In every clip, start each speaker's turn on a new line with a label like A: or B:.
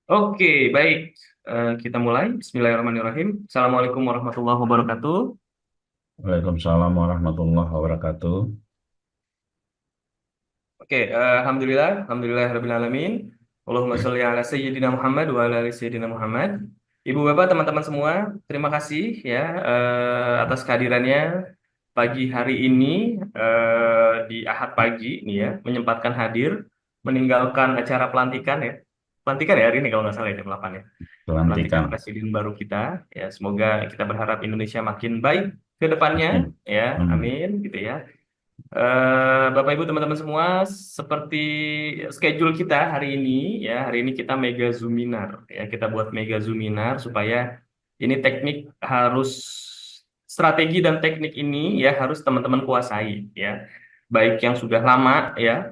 A: Oke, baik. Kita mulai. Bismillahirrahmanirrahim. Assalamualaikum warahmatullahi wabarakatuh.
B: Waalaikumsalam warahmatullahi wabarakatuh.
A: Oke, Alhamdulillah, alamin. Allahumma sholli ala Sayyidina Muhammad wa ala ali Sayyidina Muhammad. Ibu bapak teman-teman semua, terima kasih ya atas kehadirannya pagi hari ini di Ahad pagi nih ya, menyempatkan hadir, meninggalkan acara pelantikan ya. Pelantikan ya hari ini kalau nggak salah ya jam 8 ya. Pelantikan
B: Pelantikan.
A: presiden baru kita ya, semoga kita berharap Indonesia makin baik ke depannya ya,
B: Hmm.
A: amin gitu ya. Bapak Ibu teman-teman semua, seperti schedule kita hari ini ya, hari ini kita mega zoominar ya, kita buat mega zoominar supaya ini teknik harus strategi dan teknik ini ya harus teman-teman kuasai ya, baik yang sudah lama ya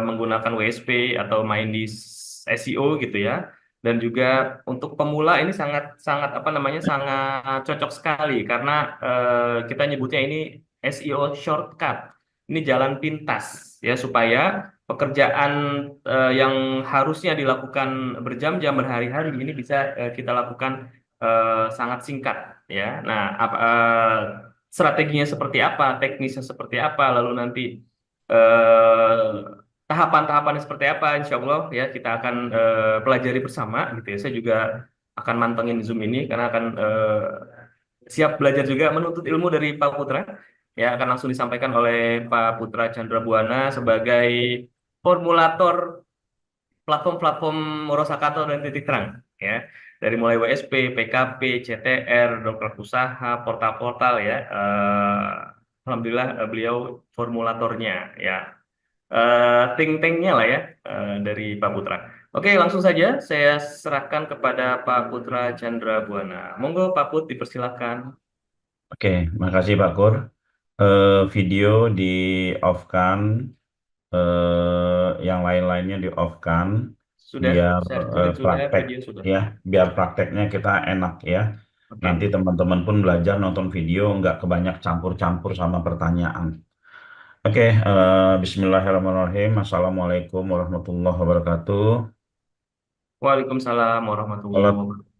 A: menggunakan WSP atau main di SEO gitu ya, dan juga untuk pemula ini sangat sangat apa namanya sangat cocok sekali karena kita nyebutnya ini SEO shortcut. Ini jalan pintas ya supaya pekerjaan yang harusnya dilakukan berjam-jam berhari-hari ini bisa kita lakukan sangat singkat ya. Nah, strateginya seperti apa, teknisnya seperti apa, lalu nanti tahapan-tahapannya seperti apa, insya Allah ya kita akan pelajari bersama gitu ya. Saya juga akan mantengin Zoom ini karena akan siap belajar juga menuntut ilmu dari Pak Putra ya, akan langsung disampaikan oleh Pak Putra Chandra Buana sebagai formulator platform-platform Murosakato dan Titik Terang ya, dari mulai WSP, PKP, CTR, dokter usaha, portal-portal ya. Alhamdulillah beliau formulatornya ya, think tanknya lah ya, dari Pak Putra. Oke, langsung saja saya serahkan kepada Pak Putra Chandra Buana. Monggo Pak Put, dipersilakan.
B: Oke, makasih Pak Kur. Video di off-kan, yang lain-lainnya di off-kan,
A: Sudah,
B: biar
A: share screen sudah,
B: praktek
A: video sudah.
B: ya, biar prakteknya kita enak ya. Nanti
A: Oke.
B: teman-teman pun belajar nonton video nggak kebanyak campur-campur sama pertanyaan. Oke, Bismillahirrahmanirrahim. Assalamualaikum warahmatullahi wabarakatuh.
A: Waalaikumsalam warahmatullahi wabarakatuh.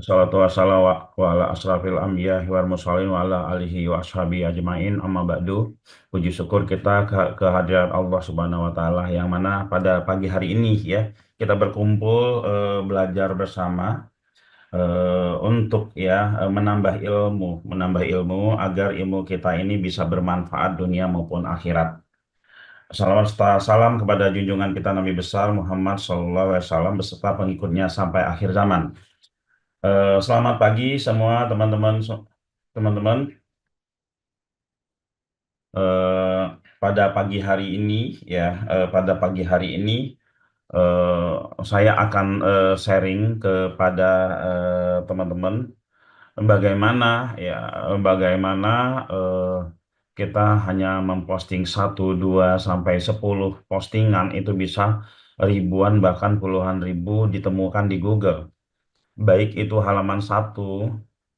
B: Salatu wassalamu wa ala asrafil anbiya wal mursalin wa ala alihi wa ashabi ajmain amma ba'du. Puji syukur kita kehadiran Allah Subhanahu wa taala yang mana pada pagi hari ini ya kita berkumpul belajar bersama untuk ya menambah ilmu agar ilmu kita ini bisa bermanfaat dunia maupun akhirat. Salawat serta salam kepada junjungan kita Nabi besar Muhammad SAW beserta pengikutnya sampai akhir zaman. Selamat pagi semua teman-teman, teman-teman. Eh, pada pagi hari ini ya, pada pagi hari ini saya akan sharing kepada teman-teman bagaimana ya, bagaimana eh, kita hanya memposting 1, 2, sampai 10 postingan itu bisa ribuan bahkan puluhan ribu ditemukan di Google. Baik itu halaman 1,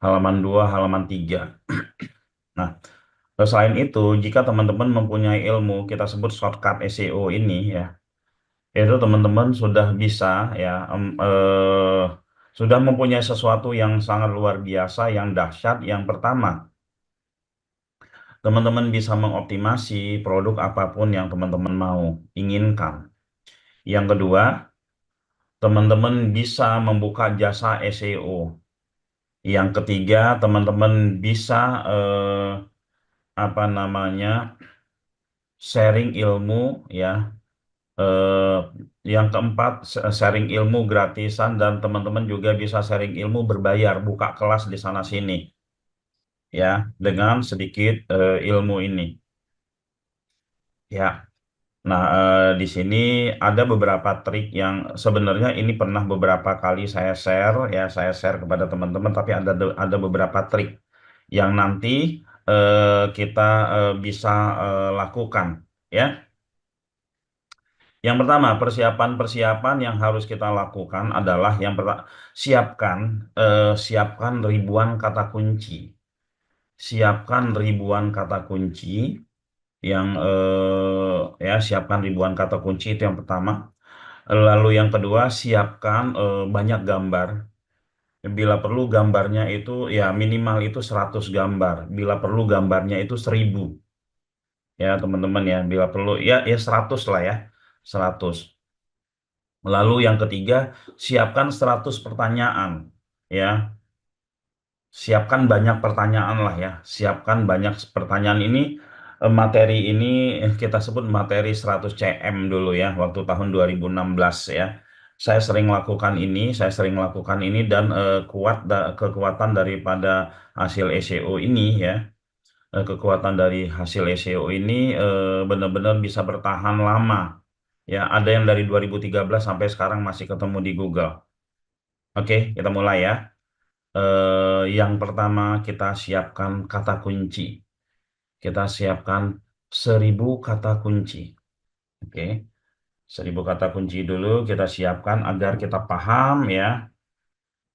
B: halaman 2, halaman 3. Nah, selain itu, jika teman-teman mempunyai ilmu, kita sebut shortcut SEO ini ya, itu teman-teman sudah bisa ya, sudah mempunyai sesuatu yang sangat luar biasa, yang dahsyat. Yang pertama, teman-teman bisa mengoptimasi produk apapun yang teman-teman mau inginkan. Yang kedua, teman-teman bisa membuka jasa SEO. Yang ketiga, teman-teman bisa apa namanya sharing ilmu ya. Eh, yang keempat, sharing ilmu gratisan dan teman-teman juga bisa sharing ilmu berbayar, buka kelas di sana sini ya dengan sedikit ilmu ini ya. Nah, di sini ada beberapa trik yang sebenarnya ini pernah beberapa kali saya share ya, saya share kepada teman-teman, tapi ada beberapa trik yang nanti kita bisa lakukan ya. Yang pertama, persiapan-persiapan yang harus kita lakukan adalah yang pertama, siapkan ribuan kata kunci. Siapkan ribuan kata kunci yang ya siapkan ribuan kata kunci itu yang pertama. Lalu yang kedua, siapkan banyak gambar. Bila perlu gambarnya itu ya minimal itu 100 gambar. Bila perlu gambarnya itu 1000 ya teman-teman ya. Bila perlu ya 100 lah ya. 100. Lalu yang ketiga, siapkan 100 pertanyaan ya. Siapkan banyak pertanyaan lah ya. Siapkan banyak pertanyaan ini materi ini kita sebut materi 100 CM dulu ya waktu tahun 2016 ya. Saya sering lakukan ini dan kekuatan daripada hasil SEO ini ya. Kekuatan dari hasil SEO ini benar-benar bisa bertahan lama. Ya, ada yang dari 2013 sampai sekarang masih ketemu di Google. Oke, kita mulai ya. Yang pertama kita siapkan kata kunci. Kita siapkan 1000 kata kunci. Oke, 1000 kata kunci dulu kita siapkan agar kita paham ya.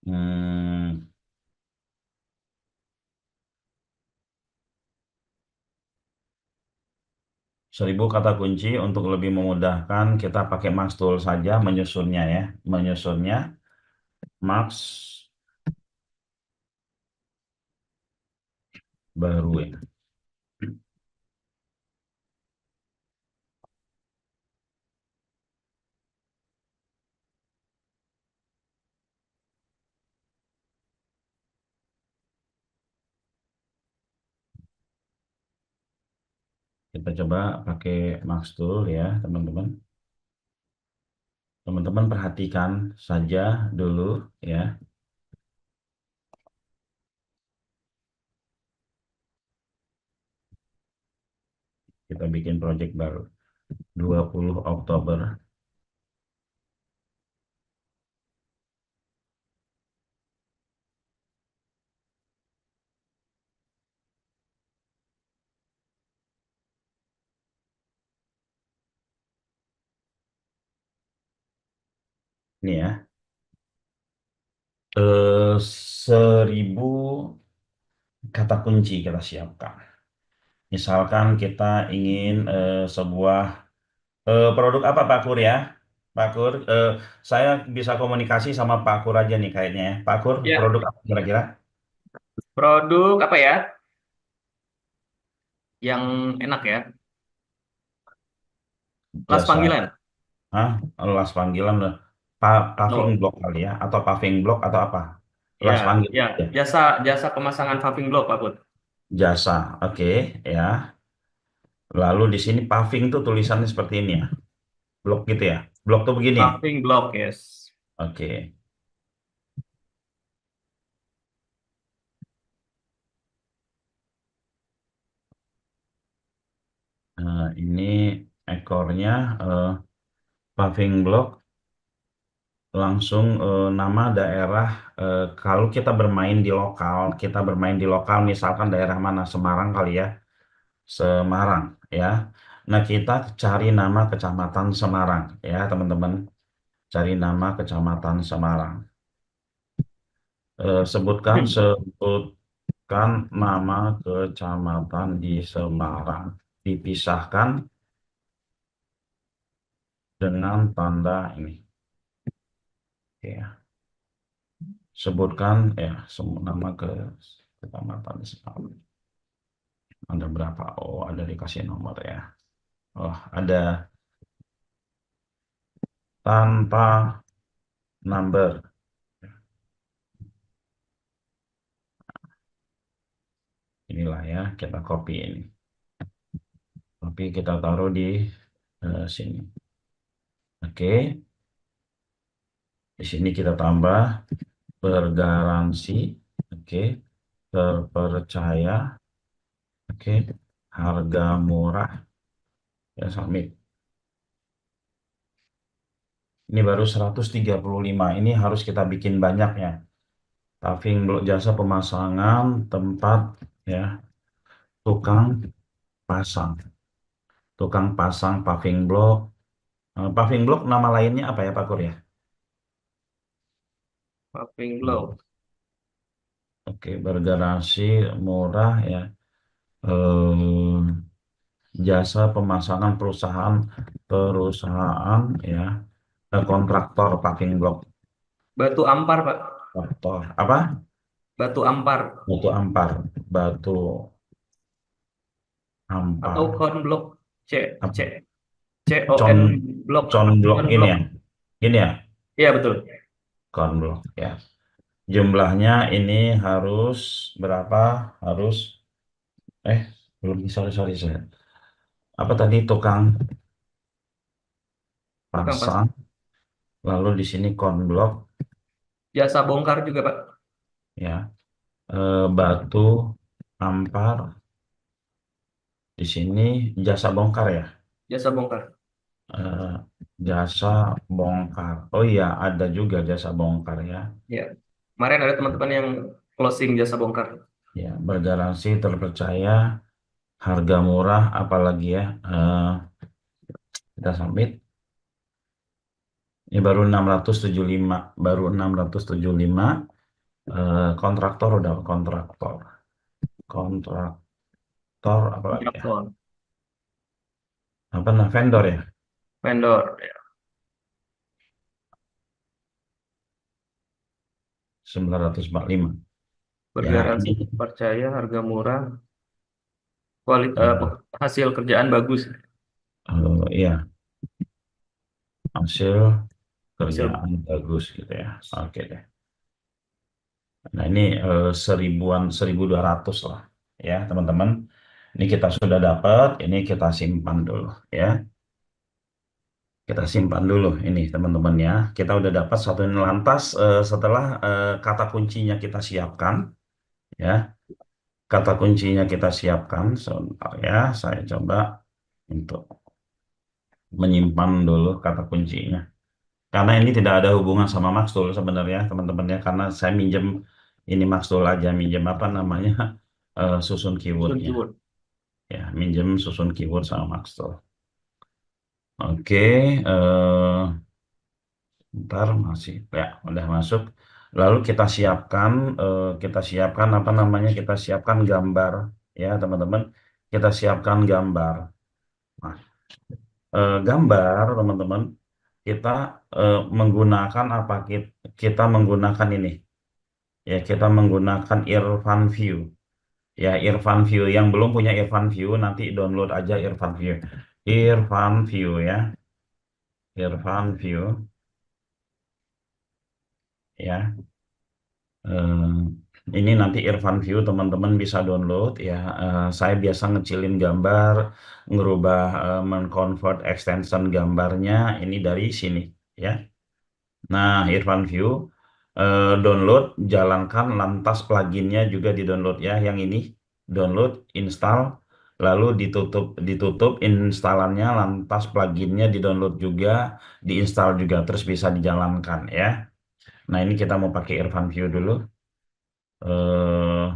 B: Hmm, 1000 kata kunci untuk lebih memudahkan kita pakai Max Tool saja menyusunnya ya. Menyusunnya Max baru ya. Kita coba pakai Max Tool ya teman-teman. Teman-teman perhatikan saja dulu ya. Kita bikin project baru. 20 Oktober. Ini ya. 1000 kata kunci kita siapkan. Misalkan kita ingin sebuah produk apa Pak Kur ya? Pak Kur, saya bisa komunikasi sama Pak Kur aja nih kayaknya ya. Pak Kur,
A: Ya,
B: produk apa kira-kira?
A: produk apa ya yang enak ya? Las
B: Jasa,
A: panggilan.
B: ah, las panggilan, paving
A: No.
B: block kali ya? Atau paving block atau apa?
A: Ya,
B: Las panggilan.
A: ya,
B: Ya.
A: jasa jasa pemasangan paving block, Pak Put.
B: Jasa, oke ya. Lalu di sini paving tuh tulisannya seperti ini ya. Blok gitu ya. Blok tuh begini.
A: Paving block, yes.
B: Oke. Ini ekornya paving block langsung nama daerah kalau kita bermain di lokal misalkan daerah mana Semarang kali ya. Semarang ya. Nah, kita cari nama Kecamatan Semarang ya, teman-teman. Cari nama Kecamatan Semarang. Sebutkan nama kecamatan di Semarang. Dipisahkan dengan tanda ini. Oke, ya. Sebutkan ya semua nama ke kecamatan di Semarang. Ada berapa? Oh, ada dikasih nomor ya. Oh, ada tanpa number. Inilah ya, kita copy ini. Copy kita taruh di sini. Oke, di sini kita tambah bergaransi. Oke, terpercaya. Oke, harga murah. Ya, submit. Ini baru 135. Ini harus kita bikin banyak ya. Paving blok jasa pemasangan tempat ya tukang pasang. Tukang pasang paving blok. Paving blok nama lainnya apa ya Pak Kur ya?
A: Paving
B: Hmm.
A: block.
B: Oke, bergarasi murah ya. Eh, jasa pemasangan perusahaan perusahaan ya. Kontraktor paving block.
A: Batu ampar, Pak.
B: Kontraktor. Apa?
A: Batu ampar.
B: Batu ampar. Batu
A: Atau
B: ampar.
A: konblok. C, C,
B: Apa? Con,
A: CON blok.
B: con block ini
A: Konblok.
B: ya. Ini ya.
A: Iya, betul.
B: Con block ya. Jumlahnya ini harus berapa? Harus eh belum sorry sorry saya. Apa tadi tukang
A: Tukang pas.
B: pasang, lalu di sini konblok
A: Jasa bongkar juga, Pak.
B: ya. Batu ampar di sini jasa bongkar ya.
A: Jasa bongkar.
B: Eh, Jasa bongkar. Oh iya ada juga jasa bongkar ya.
A: Ya. Kemarin ada teman-teman yang closing jasa bongkar.
B: Ya bergaransi terpercaya harga murah apalagi ya. Kita submit. Ini baru 675, baru 675. Kontraktor udah kontraktor. Kontraktor apa lagi ya?
A: Kontraktor.
B: Apa nah vendor ya?
A: Vendor. Ya.
B: 945. Ya
A: Bergaransi
B: ini
A: percaya harga murah. Kualitas
B: eh,
A: hasil kerjaan bagus.
B: iya hasil
A: Hasil
B: kerjaan bagus gitu ya. Oke deh. Nah ini seribuan 1200 lah ya teman-teman. Ini kita sudah dapat. Ini kita simpan dulu ya. Kita simpan dulu ini teman-teman ya. Kita udah dapat satu ini lantas setelah kata kuncinya kita siapkan ya. Kata kuncinya kita siapkan. Sebentar ya. Saya coba untuk menyimpan dulu kata kuncinya. Karena ini tidak ada hubungan sama Maxtool sebenarnya teman-teman ya. Karena saya minjem ini Maxtool aja. Minjem apa namanya susun
A: susun
B: keywordnya.
A: keyword.
B: Ya, minjem susun keyword sama Maxtool. Oke. Ntar masih ya udah masuk. Lalu kita siapkan apa namanya? Kita siapkan gambar ya teman-teman. Kita siapkan gambar. Nah, gambar teman-teman kita menggunakan apa? Kita menggunakan ini ya kita menggunakan Irfan View ya Irfan View yang belum punya Irfan View nanti download aja Irfan View. Irfan View ya Irfan View ya. Eh, ini nanti Irfan View teman-teman bisa download ya. Saya biasa ngecilin gambar, ngerubah, menconvert extension gambarnya ini dari sini ya. Nah, Irfan View download, jalankan, lantas pluginnya juga di-download ya. Yang ini download, install, lalu ditutup instalannya, lantas pluginnya di-download juga, diinstal juga, terus bisa dijalankan ya. Nah, ini kita mau pakai Irfan View dulu. eh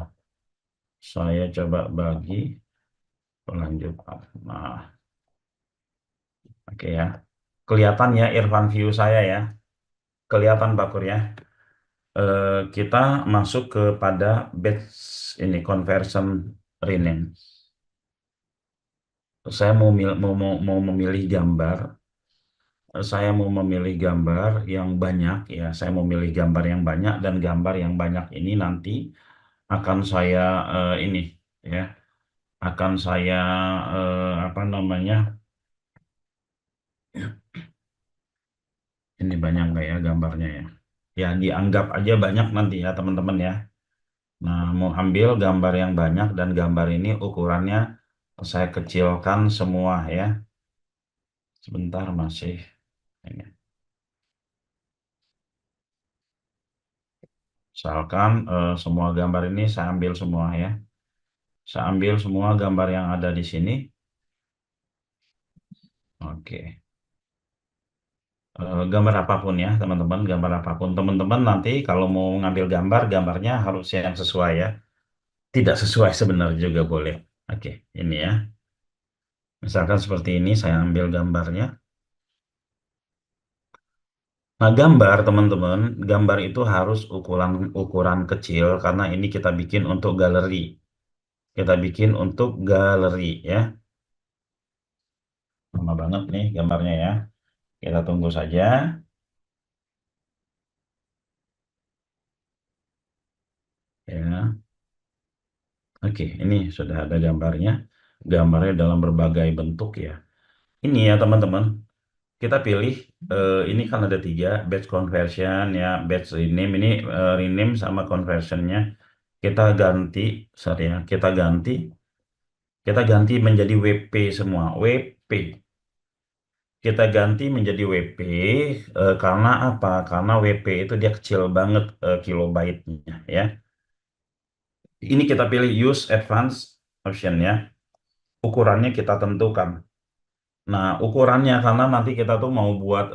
B: saya coba bagi pelanjutan. Nah, oke ya. Kelihatan ya Irfan View saya ya. Kelihatan Pak Kur ya. Kita masuk kepada batch ini conversion rename. Saya mau memilih gambar. Saya mau memilih gambar yang banyak ya. Saya mau memilih gambar yang banyak dan gambar yang banyak ini nanti akan saya ini ya, akan saya apa namanya? Ini banyak nggak ya gambarnya ya? Ya dianggap aja banyak nanti ya teman-teman ya. Nah mau ambil gambar yang banyak dan gambar ini ukurannya saya kecilkan semua ya. Sebentar masih ini. Misalkan semua gambar ini saya ambil semua ya. Saya ambil semua gambar yang ada di sini. Oke. Gambar apapun ya teman-teman, gambar apapun. Teman-teman nanti kalau mau ngambil gambar, gambarnya harus yang sesuai ya. Tidak sesuai sebenarnya juga boleh. Oke, ini ya. Misalkan seperti ini, saya ambil gambarnya. Nah, gambar teman-teman, gambar itu harus ukuran ukuran kecil karena ini kita bikin untuk galeri. Kita bikin untuk galeri ya. Lama banget nih gambarnya ya. Kita tunggu saja. Ya, oke, ini sudah ada gambarnya. Gambarnya dalam berbagai bentuk ya. Ini ya teman-teman, kita pilih ini kan ada tiga batch conversion ya, batch rename ini rename sama conversionnya kita ganti, sorry ya, kita ganti menjadi WP semua, WP. Kita ganti menjadi WP karena apa? Karena WP itu dia kecil banget kilobyte-nya ya. Ini kita pilih use advanced option ya. Ukurannya kita tentukan. Nah, ukurannya karena nanti kita tuh mau buat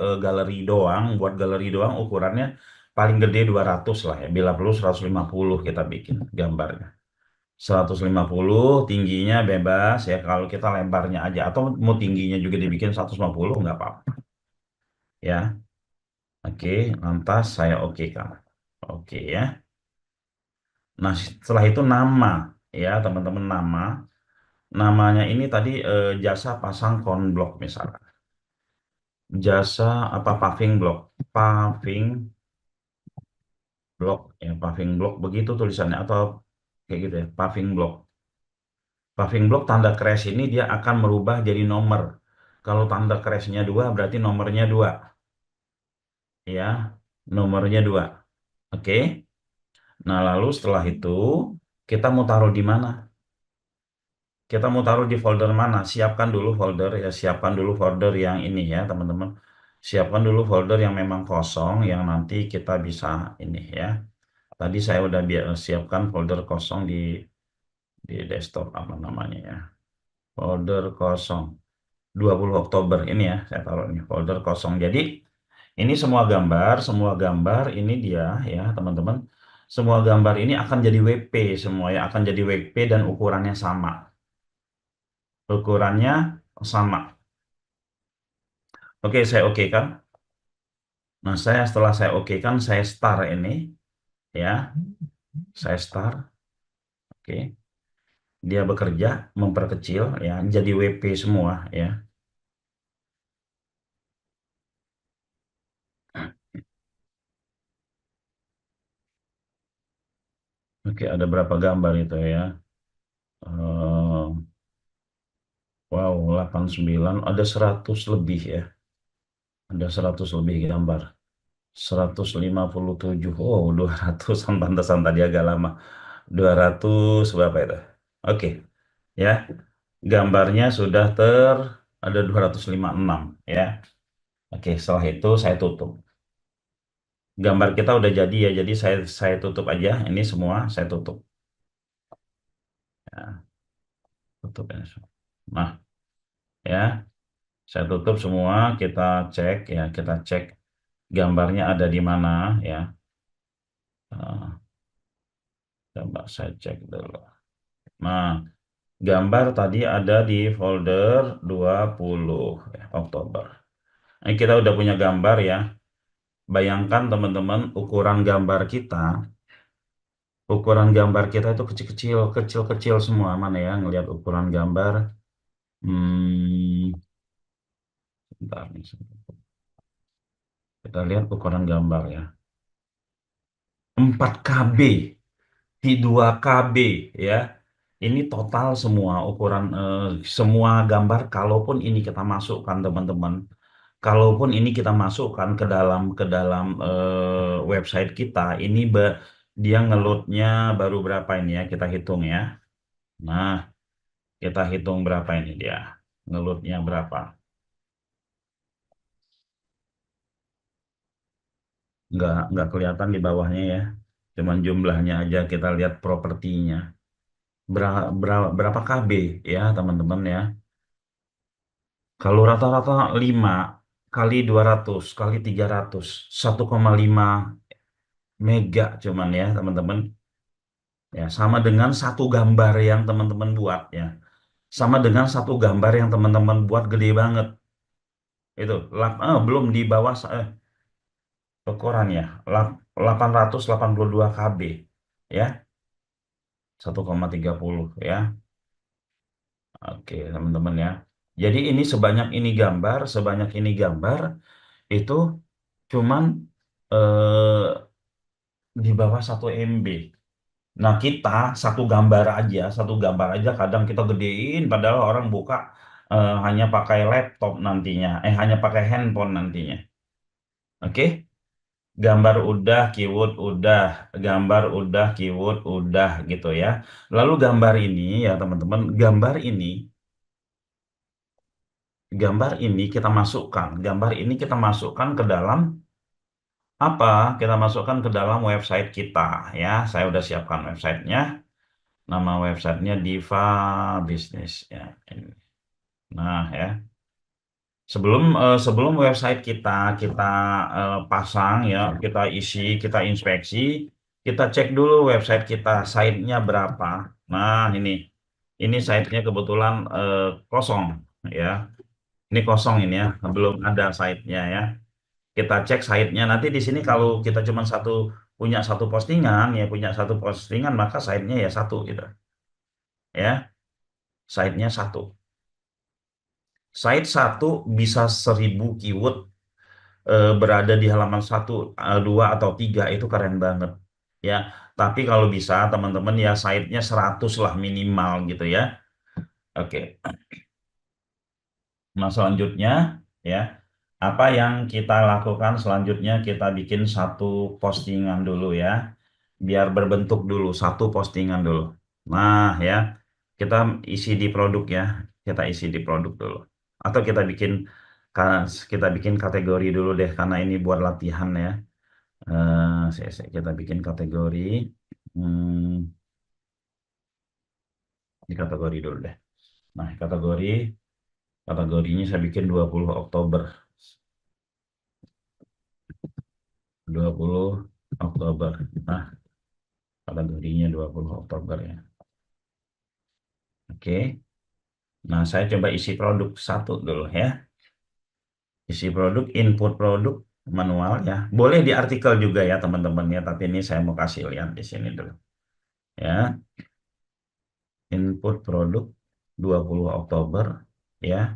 B: buat galeri doang ukurannya paling gede 200 lah ya. Bila perlu 150 kita bikin gambarnya. 150 tingginya bebas ya kalau kita lebarnya aja atau mau tingginya juga dibikin 150 nggak apa-apa ya. Oke, lantas saya oke kan. Oke ya. Nah, setelah itu nama ya, teman-teman nama. Namanya ini tadi jasa pasang konblok misalnya. Jasa apa paving block. Paving block ya, paving block begitu tulisannya atau kayak gitu ya, paving block. Paving block tanda crash ini dia akan merubah jadi nomor. Kalau tanda crashnya 2 berarti nomornya 2 ya, nomornya 2. Oke. Nah, lalu setelah itu kita mau taruh di mana? Kita mau taruh di folder mana? Siapkan dulu folder ya, siapkan dulu folder yang ini ya, teman-teman. Siapkan dulu folder yang memang kosong, yang nanti kita bisa ini ya. Tadi saya udah siapkan folder kosong di desktop apa namanya ya. Folder kosong 20 Oktober ini ya, saya taruh ini folder kosong. Jadi ini semua gambar ini dia ya, teman-teman. Semua gambar ini akan jadi WP semua ya, akan jadi WP dan ukurannya sama. Ukurannya sama. Oke, saya oke kan? Nah, setelah saya oke kan, saya start ini ya. Saya start. Oke. Dia bekerja memperkecil ya, jadi WP semua ya. Oke, ada berapa gambar itu ya? Eh, wow, 89, ada 100 lebih ya. Ada 100 lebih gambar. 157. Oh, 200-an pantesan tadi agak lama. 200 berapa itu? Oke, ya. Gambarnya sudah ada 256 ya. Oke, setelah itu saya tutup. Gambar kita udah jadi ya, jadi saya tutup aja. Ini semua saya tutup. Ya, tutup ya. Nah, ya, saya tutup semua. Kita cek ya, kita cek gambarnya ada di mana ya. Coba saya cek dulu. Nah, gambar tadi ada di folder 20 ya, Oktober. Ini kita udah punya gambar ya. Bayangkan teman-teman ukuran gambar kita itu kecil-kecil, kecil-kecil semua. Mana ya ngelihat ukuran gambar? Hmm, Bentar nih. Kita lihat ukuran gambar ya. 4 KB di 2 KB ya. Ini total semua ukuran semua gambar kalaupun ini kita masukkan teman-teman. Kalaupun ini kita masukkan ke dalam website kita, ini dia ngeloadnya baru berapa ini ya? Kita hitung ya. Nah, kita hitung berapa ini dia. Ngeloadnya berapa? Nggak kelihatan di bawahnya ya. Cuman jumlahnya aja kita lihat propertinya. Berapa KB ya teman-teman ya. Kalau rata-rata 5 kali 200 kali 300 1,5 mega cuman ya teman-teman. Ya, sama dengan satu gambar yang teman-teman buat ya. Sama dengan satu gambar yang teman-teman buat gede banget. Itu belum di bawah ukuran ya. 882 KB ya. 1,30 ya. Oke, teman-teman ya. Jadi ini sebanyak ini gambar itu cuman eh, di bawah 1 MB. Nah, kita satu gambar aja kadang kita gedein, padahal orang buka hanya pakai laptop nantinya, hanya pakai handphone nantinya. Oke, gambar udah, keyword udah, gambar udah, keyword udah gitu ya. Lalu gambar ini ya teman-teman, gambar ini kita masukkan ke dalam apa? Kita masukkan ke dalam website kita ya. Saya udah siapkan websitenya. Nama websitenya Diva Business ya. Ini. Nah ya, sebelum website kita pasang ya, kita isi, kita inspeksi, kita cek dulu website kita site-nya berapa. Nah ini site-nya kebetulan kosong ya. Ini kosong ini ya, belum ada site-nya ya. Kita cek site-nya. Nanti di sini kalau kita cuma punya satu postingan ya, punya satu postingan maka site-nya ya satu gitu ya. Site-nya satu. Site satu bisa 1.000 keyword berada di halaman satu, dua atau tiga itu keren banget ya. Tapi kalau bisa teman-teman ya site-nya 100 lah minimal gitu ya. Oke. Nah selanjutnya ya apa yang kita lakukan selanjutnya kita bikin satu postingan dulu ya. Biar berbentuk dulu satu postingan dulu. Nah ya kita isi di produk ya. Kita isi di produk dulu. Atau kita bikin kategori dulu deh karena ini buat latihan ya. Kita bikin kategori. Hmm, di kategori dulu deh. Nah, kategorinya saya bikin 20 Oktober. 20 Oktober. Nah, kategorinya 20 Oktober ya. Oke. Nah, saya coba isi produk satu dulu ya. Isi produk, input produk manual ya. Boleh di artikel juga ya teman-teman ya, tapi ini saya mau kasih lihat di sini dulu. Ya, input produk 20 Oktober ya.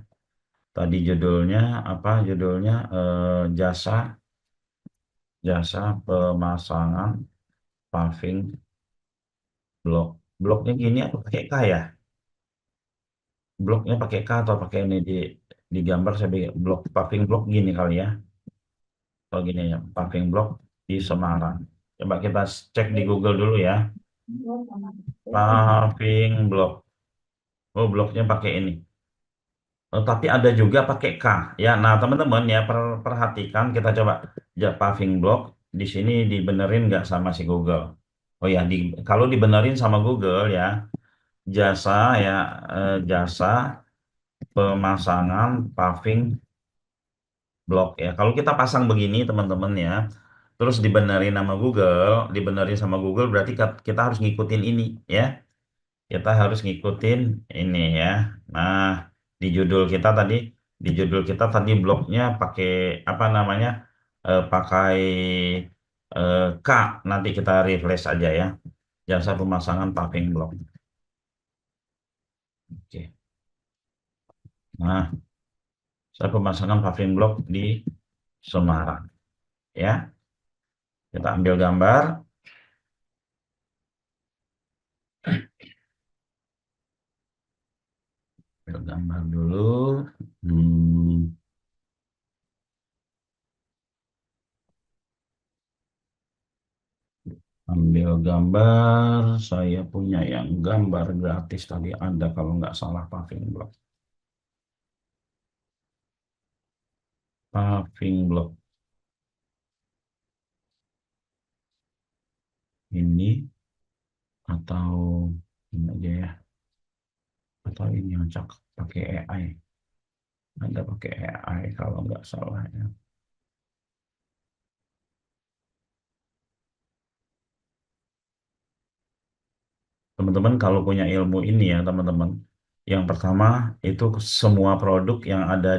B: Tadi judulnya apa? Judulnya jasa jasa pemasangan paving blok. Bloknya gini atau pakai K ya? Bloknya pakai K atau pakai ini di gambar saya bikin blok paving blok gini kali ya. Atau gini ya, paving blok di Semarang. Coba kita cek di Google dulu ya. Paving blok. Oh, bloknya pakai ini. Oh, tapi ada juga pakai K ya. Nah, teman-teman ya perhatikan kita coba paving block di sini dibenerin nggak sama si Google. Oh ya, kalau dibenerin sama Google ya jasa ya jasa pemasangan paving blok ya. Kalau kita pasang begini teman-teman ya, terus dibenerin sama Google berarti kita harus ngikutin ini ya. Kita harus ngikutin ini ya. Nah, di judul kita tadi, blognya pakai apa namanya? Pakai K. Nanti kita refresh aja ya. Jasa pemasangan paving blok. Oke. Nah, saya pemasangan paving blok di Semarang ya. Kita ambil gambar, dulu. Hmm, ambil gambar, saya punya yang gambar gratis tadi ada kalau nggak salah paving block. Paving block ini atau ini aja ya, atau ini yang pakai AI. Ada pakai AI kalau nggak salah ya. Teman-teman kalau punya ilmu ini ya teman-teman, yang pertama itu semua produk yang ada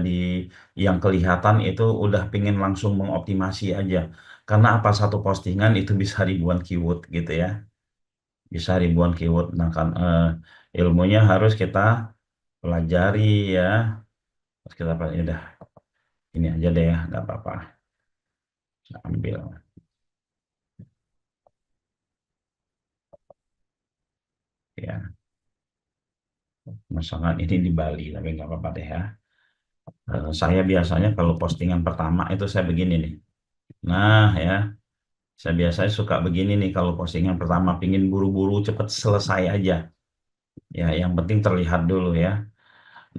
B: yang kelihatan itu udah pingin langsung mengoptimasi aja. Karena apa satu postingan itu bisa ribuan keyword gitu ya, bisa ribuan keyword. Nah kan ilmunya harus kita pelajari ya, harus kita pelajari. Udah ini aja deh ya, nggak apa-apa. Saya ambil. Ya, masalah ini di Bali, tapi nggak apa-apa deh ya. Saya biasanya kalau postingan pertama itu saya begini nih. Nah ya, saya biasanya suka begini nih kalau postingan pertama pingin buru-buru cepet selesai aja. Ya, yang penting terlihat dulu ya.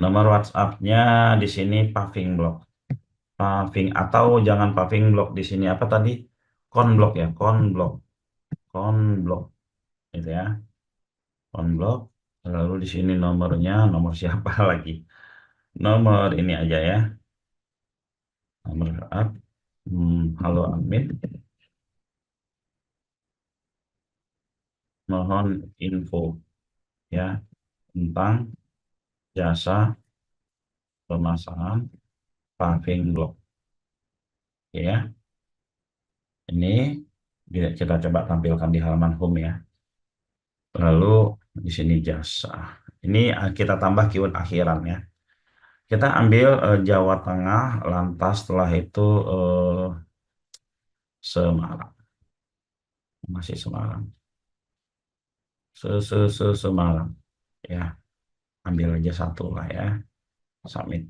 B: Nomor WhatsApp-nya di sini Paving Blog. Paving atau jangan Paving Blog di sini apa tadi? Konblog ya, Konblog. Konblog gitu ya. Konblog. Lalu di sini nomornya, nomor siapa lagi? Nomor ini aja ya. Nomor WhatsApp. Halo admin, mohon info ya tentang jasa pemasangan paving blok ya. Ini kita coba tampilkan di halaman home ya. Lalu di sini jasa. Ini kita tambah keyword akhiran ya. Kita ambil Jawa Tengah, lantas setelah itu Semarang. Masih Semarang. Semarang ya. Ambil aja satu lah ya. Submit.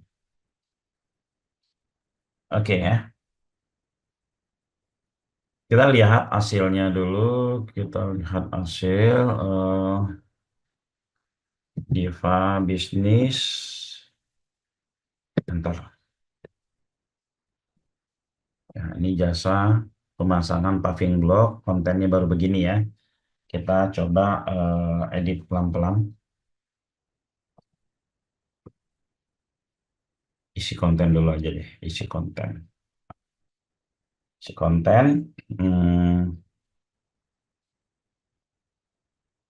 B: Oke ya. Kita lihat hasilnya dulu. Kita lihat hasil Diva bisnis. Bentar. Ya, ini jasa pemasangan paving block. Kontennya baru begini ya. Kita coba edit pelan-pelan. Isi konten dulu aja deh. Isi konten. Isi konten. Hmm,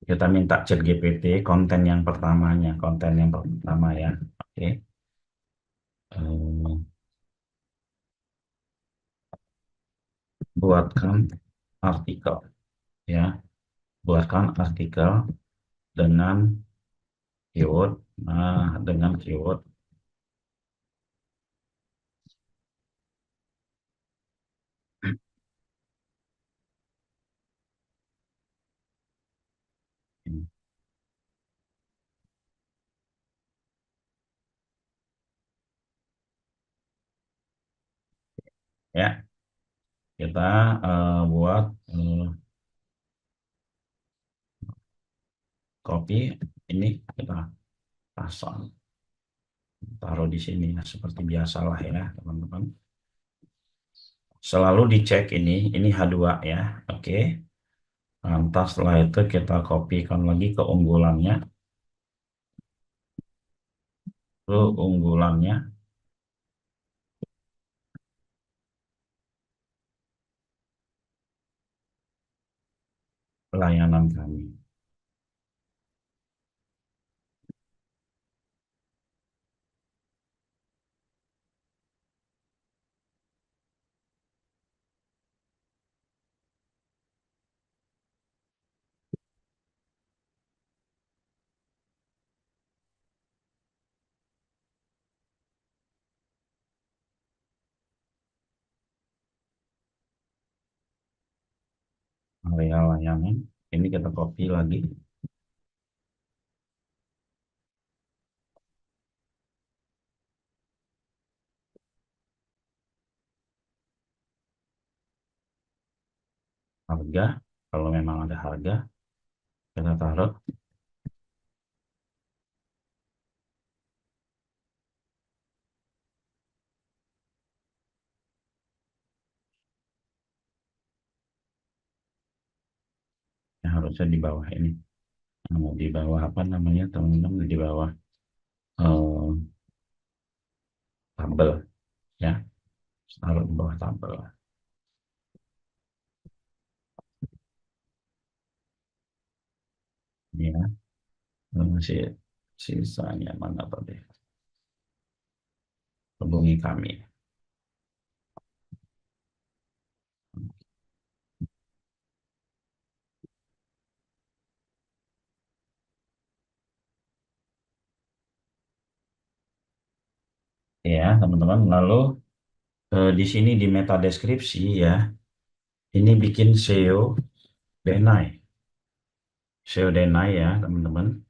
B: kita minta chat GPT konten yang pertamanya. Konten yang pertama ya. Oke. Eh, buatkan artikel ya. Buatkan artikel dengan keyword. Nah, dengan keyword ini ya. Kita buat copy ini kita pasang, taruh di sini ya, seperti biasalah ya teman-teman. Selalu dicek ini H2 ya. Oke. Lantas setelah itu kita kopikan lagi keunggulannya. Keunggulannya pelayanan kami. Area layanan. Ini kita copy lagi. Harga. Kalau memang ada harga, kita taruh. Ya, harusnya di bawah ini. Di bawah apa namanya teman-teman? Di bawah eh, tabel ya. Taruh di bawah tabel. Ini ya. Si sisanya mana tadi? Hubungi kami. Ya, teman-teman. Lalu di sini di meta deskripsi ya, ini bikin SEO Benai. SEO Denai ya teman-teman.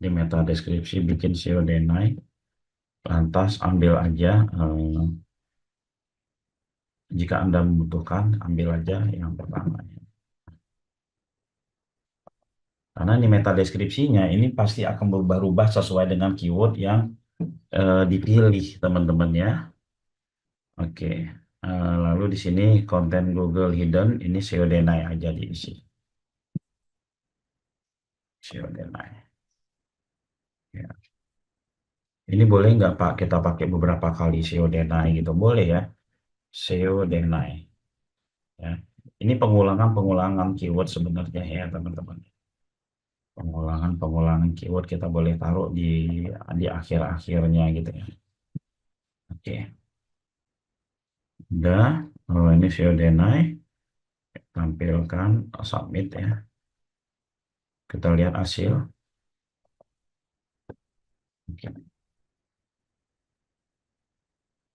B: Di meta deskripsi bikin SEO Denai. Lantas ambil aja, jika Anda membutuhkan, ambil aja yang pertama. Karena ini meta deskripsinya ini pasti akan berubah-ubah sesuai dengan keyword yang dipilih teman-teman ya. Oke. Lalu di sini konten Google Hidden ini SEO Denai aja diisi. SEO Denai. Ya. Ini boleh nggak Pak kita pakai beberapa kali SEO Denai gitu? Boleh ya. SEO Denai. Ya. Ini pengulangan-pengulangan keyword sebenarnya ya teman-teman. Pengulangan-pengulangan keyword kita boleh taruh di akhir-akhirnya gitu ya. Oke. Udah. Oh, ini SEO Denai. Tampilkan submit ya. Kita lihat hasil. Oke.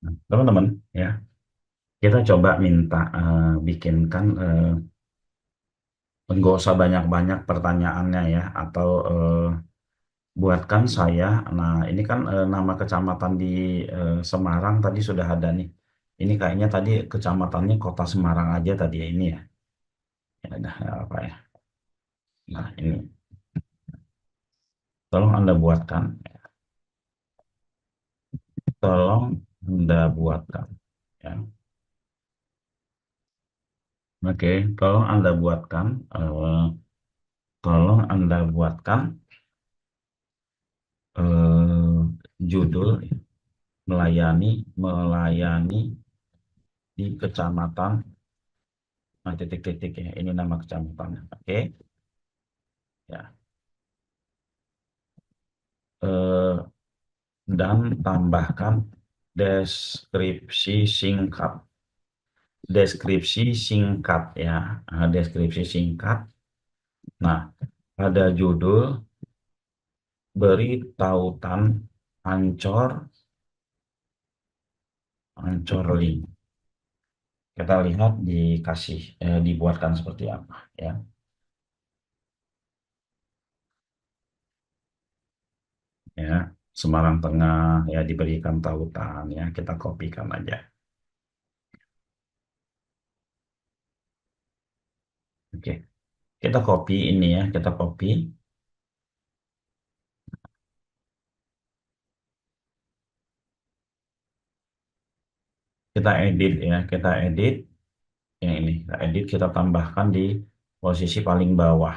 B: Nah, teman-teman ya, kita coba minta bikinkan nggak usah banyak-banyak pertanyaannya ya, atau buatkan saya. Nah, ini kan nama kecamatan di Semarang tadi sudah ada nih. Ini kayaknya tadi kecamatannya Kota Semarang aja tadi ya ini ya. Ya udah nggak apa ya. Nah, ini tolong Anda buatkan. Tolong Anda buatkan. Ya. Oke, tolong Anda buatkan. Tolong Anda buatkan eh, judul melayani melayani di kecamatan, nah titik-titik ya ini nama kecamatan. Oke ya. Eh, dan tambahkan deskripsi singkat, ya. Nah, deskripsi singkat. Nah, pada judul beri tautan Ancor, Ancor link. Kita lihat dikasih dibuatkan seperti apa ya. Ya, Semarang Tengah ya diberikan tautan ya, kita kopikan aja. Oke, kita copy ini ya, kita copy, kita edit ya, kita edit yang ini, kita edit, kita tambahkan di posisi paling bawah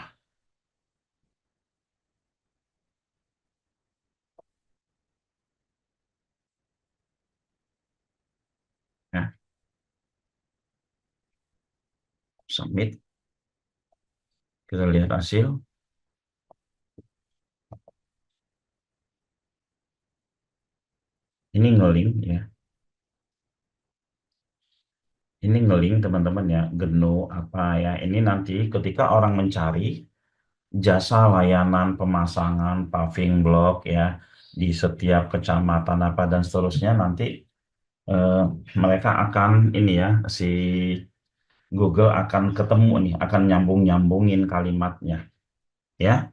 B: ya, submit, kita lihat hasil, ini ngelink ya, ini ngelink teman-teman ya, Genu apa ya, ini nanti ketika orang mencari jasa layanan pemasangan paving block ya di setiap kecamatan apa dan seterusnya, nanti eh, mereka akan ini ya, si Google akan ketemu nih, akan nyambung-nyambungin kalimatnya ya.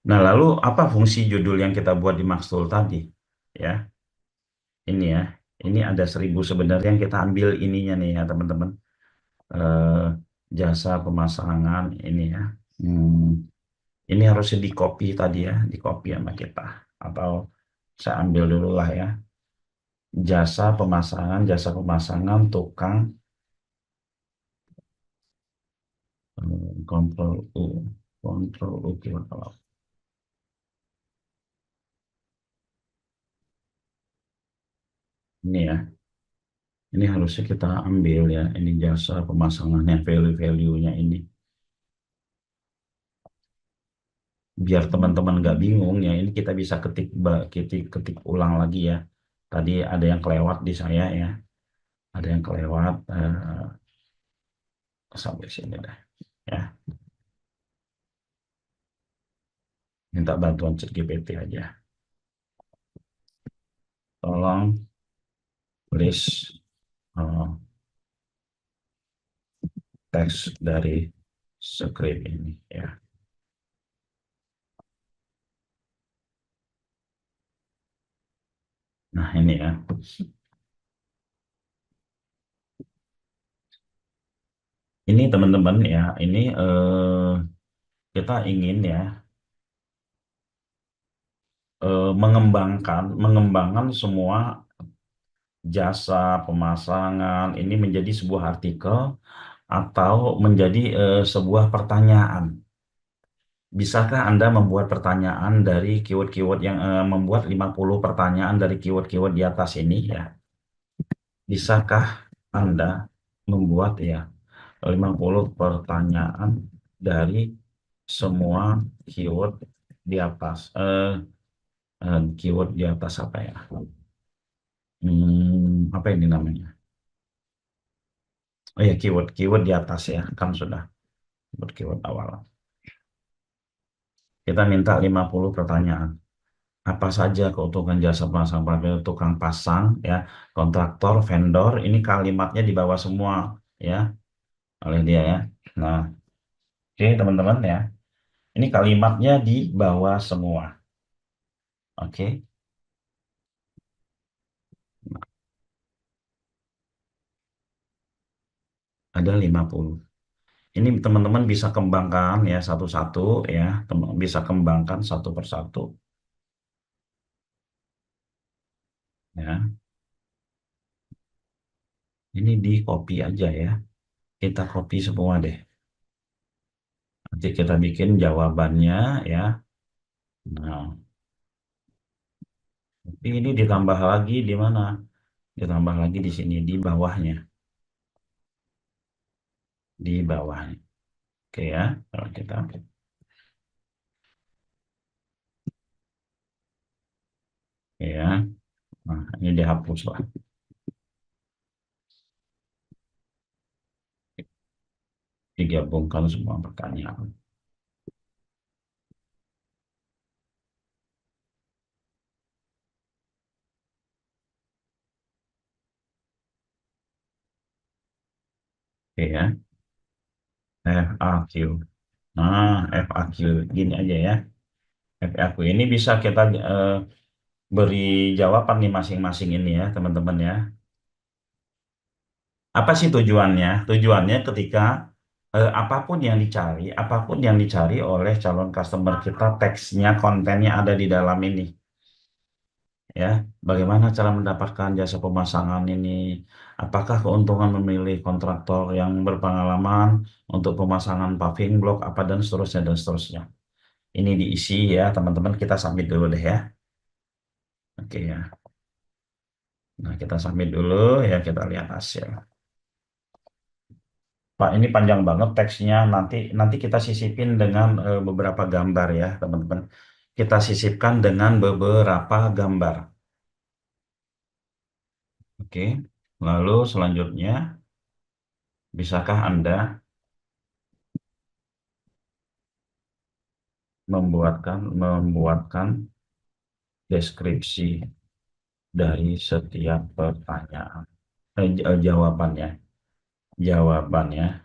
B: Nah, lalu apa fungsi judul yang kita buat di Maxtool tadi ya? Ini ya, ini ada 1000 sebenarnya yang kita ambil ininya nih ya teman-teman. Eh, Jasa pemasangan ini ya. Hmm, ini harusnya di copy tadi ya, di copy sama kita. Atau saya ambil dulu lah ya. Jasa pemasangan tukang, kontrol U, kontrol U kalau ini ya. Ini harusnya kita ambil ya, ini jasa pemasangannya, value-value-nya ini. Biar teman-teman nggak bingung ya, ini kita bisa ketik ulang lagi ya. Tadi ada yang kelewat di saya ya, ada yang kelewat sampai sini dah ya. Minta bantuan ChatGPT aja. Tolong please teks dari script ini ya. Nah, ini ya. Ini teman-teman ya, ini kita ingin ya mengembangkan semua jasa pemasangan ini menjadi sebuah artikel atau menjadi sebuah pertanyaan. Bisakah Anda membuat pertanyaan dari keyword-keyword yang membuat 50 pertanyaan dari keyword-keyword di atas ini ya? Bisakah Anda membuat ya 50 pertanyaan dari semua keyword di atas? Keyword di atas apa ya? Apa ini namanya? Oh ya, keyword di atas ya, kan sudah keyword awal. Kita minta 50 pertanyaan. Apa saja keuntungan jasa pasang pagar tukang pasang ya, kontraktor, vendor, ini kalimatnya di bawah semua ya oleh dia ya. Nah, oke teman-teman ya. Ini kalimatnya di bawah semua. Oke, ada 50. Ini teman-teman bisa kembangkan ya satu-satu ya, bisa kembangkan satu persatu ya. Ini di copy aja ya. Kita copy semua deh. Nanti kita bikin jawabannya ya. Nah, tapi ini ditambah lagi di mana? Ditambah lagi di sini di bawahnya, di bawahnya. Oke ya, kalau kita ya, nah ini dihapus lah, digabungkan semua pertanyaan. Oke ya, FAQ. Nah, FAQ gini aja ya. FAQ ini bisa kita beri jawaban nih masing-masing ini ya, teman-teman ya. Apa sih tujuannya? Tujuannya ketika apapun yang dicari oleh calon customer kita, teksnya, kontennya ada di dalam ini. Ya, bagaimana cara mendapatkan jasa pemasangan ini? Apakah keuntungan memilih kontraktor yang berpengalaman untuk pemasangan paving block apa dan seterusnya dan seterusnya. Ini diisi ya, teman-teman kita submit dulu deh ya. Oke ya. Nah, kita submit dulu ya, kita lihat hasil. Pak, ini panjang banget teksnya. Nanti nanti kita sisipin dengan beberapa gambar ya, teman-teman. Kita sisipkan dengan beberapa gambar. Oke. Lalu selanjutnya, bisakah Anda membuatkan deskripsi dari setiap pertanyaan? Jawabannya, jawabannya.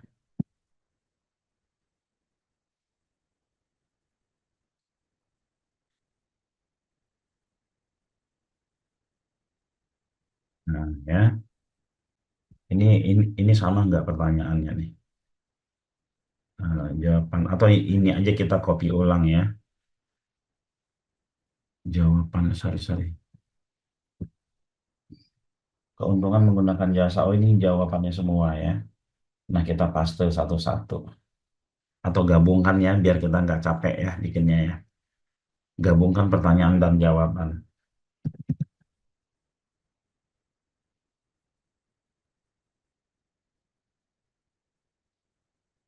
B: Nah, ya, ini sama nggak pertanyaannya nih? Jawaban atau ini aja kita copy ulang ya. Jawaban, sorry. Keuntungan menggunakan jasa. Oh, ini jawabannya semua ya. Nah, kita paste satu-satu. Atau gabungkan ya, biar kita nggak capek ya bikinnya ya. Gabungkan pertanyaan dan jawaban.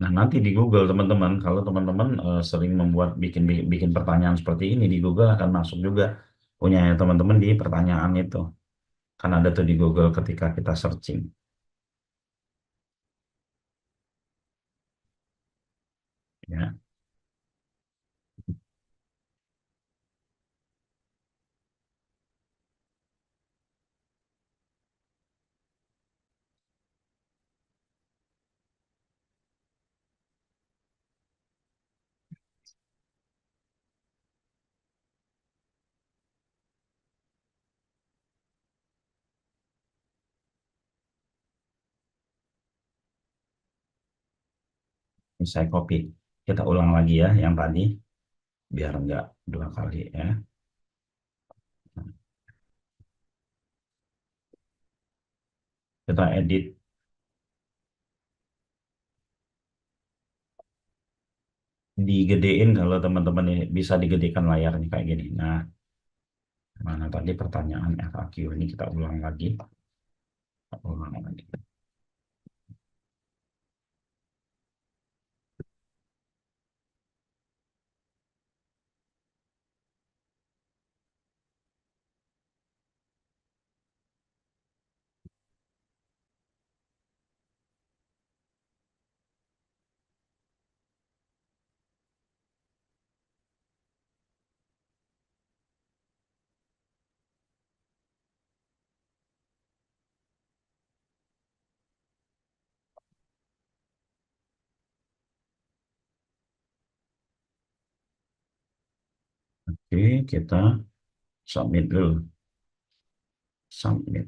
B: Nah, nanti di Google teman-teman, kalau teman-teman sering bikin bikin pertanyaan seperti ini di Google akan masuk juga punya ya teman-teman di pertanyaan itu. Kan ada tuh di Google ketika kita searching ya. Ini saya copy. Kita ulang lagi ya yang tadi, biar nggak dua kali ya. Kita edit, digedein kalau teman-teman ini bisa digedekan layarnya kayak gini. Nah, mana tadi pertanyaan FAQ ini kita ulang lagi. Kita ulang lagi. Oke, kita submit dulu. Submit.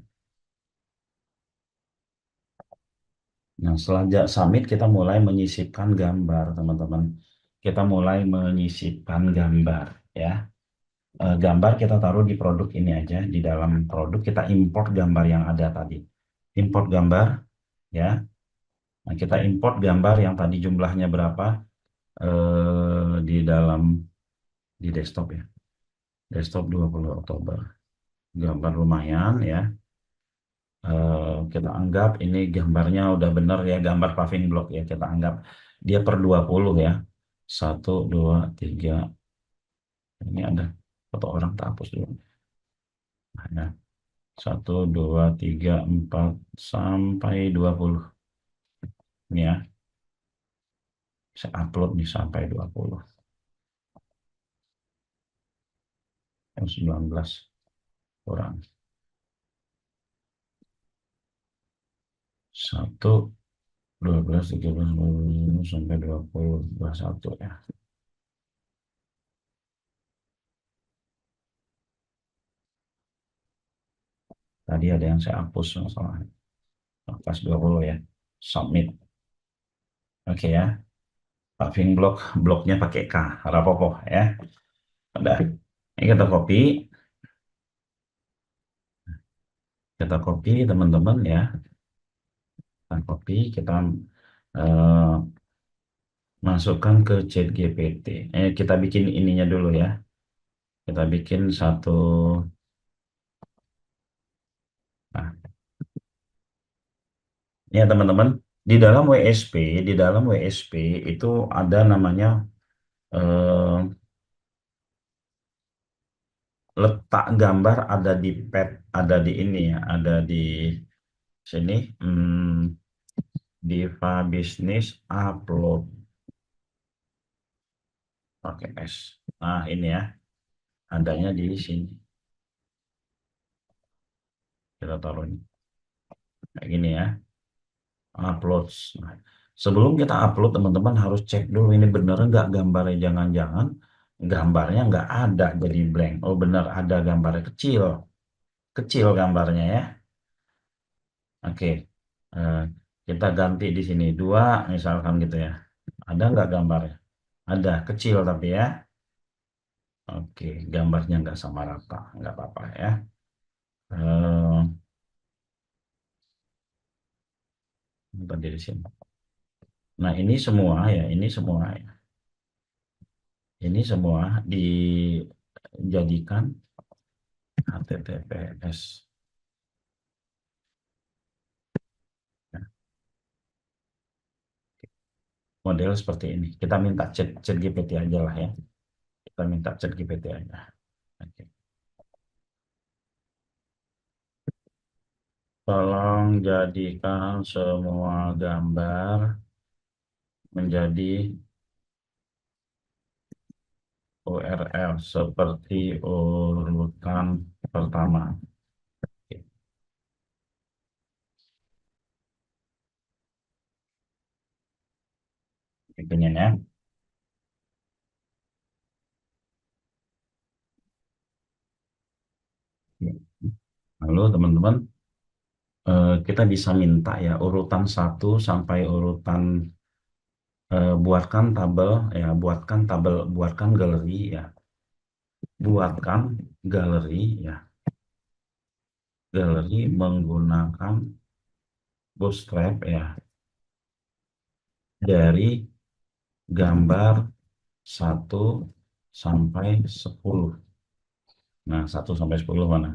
B: Nah, setelah submit, kita mulai menyisipkan gambar, teman-teman. Kita mulai menyisipkan gambar, ya. Gambar kita taruh di produk ini aja. Di dalam produk kita import gambar yang ada tadi. Import gambar, ya. Nah, kita import gambar yang tadi jumlahnya berapa di dalam di desktop ya. Desktop 20 Oktober. Gambar lumayan ya. Kita anggap ini gambarnya udah bener ya, gambar paving block ya. Kita anggap dia per 20 ya. Satu, dua, tiga. Ini ada foto orang, tak hapus dulu. Nah, ya. Satu, dua, tiga, empat, sampai 20. Ini ya, saya upload nih sampai 20. Yang 19 kurang. Satu, 12, 13, 14, sampai 20, 21 ya. Tadi ada yang saya hapus masalahnya. Pas 20 ya. Submit. Oke ya. Paving block, bloknya pakai K. Rapopo ya. Udah. Ini kita copy. Kita copy teman-teman ya. Kita copy. Kita eh, masukkan ke chat GPT. Kita bikin ininya dulu ya. Kita bikin satu. Nah, ya teman-teman, di dalam WSP, di dalam WSP itu ada namanya eh, letak gambar ada di pad, ada di ini ya, ada di sini, Diva Business Upload pakai S. Nah, ini ya, adanya di sini. Kita taruh ini kayak gini ya, upload. Nah, sebelum kita upload, teman-teman harus cek dulu ini bener nggak gambarnya. Jangan-jangan gambarnya nggak ada, jadi blank. Oh, bener ada gambarnya kecil, kecil gambarnya ya. Oke, Eh, kita ganti di sini dua, misalkan gitu ya. Ada nggak gambarnya? Ada, kecil tapi ya. Oke, gambarnya nggak sama rata, nggak apa-apa ya. Eh, Tadi di sini. Nah, ini semua ya, ini semua ya. Ini semua dijadikan HTTPS. Ya, model seperti ini. Kita minta chat GPT aja lah ya. Kita minta chat GPT aja. Oke. Tolong jadikan semua gambar menjadi URL seperti urutan pertama. Oke. Begini ya. Lalu teman-teman, kita bisa minta ya urutan satu sampai urutan buatkan tabel ya, buatkan galeri ya, buatkan galeri ya, galeri menggunakan Bootstrap ya dari gambar 1 sampai 10. Nah, 1 sampai 10 mana?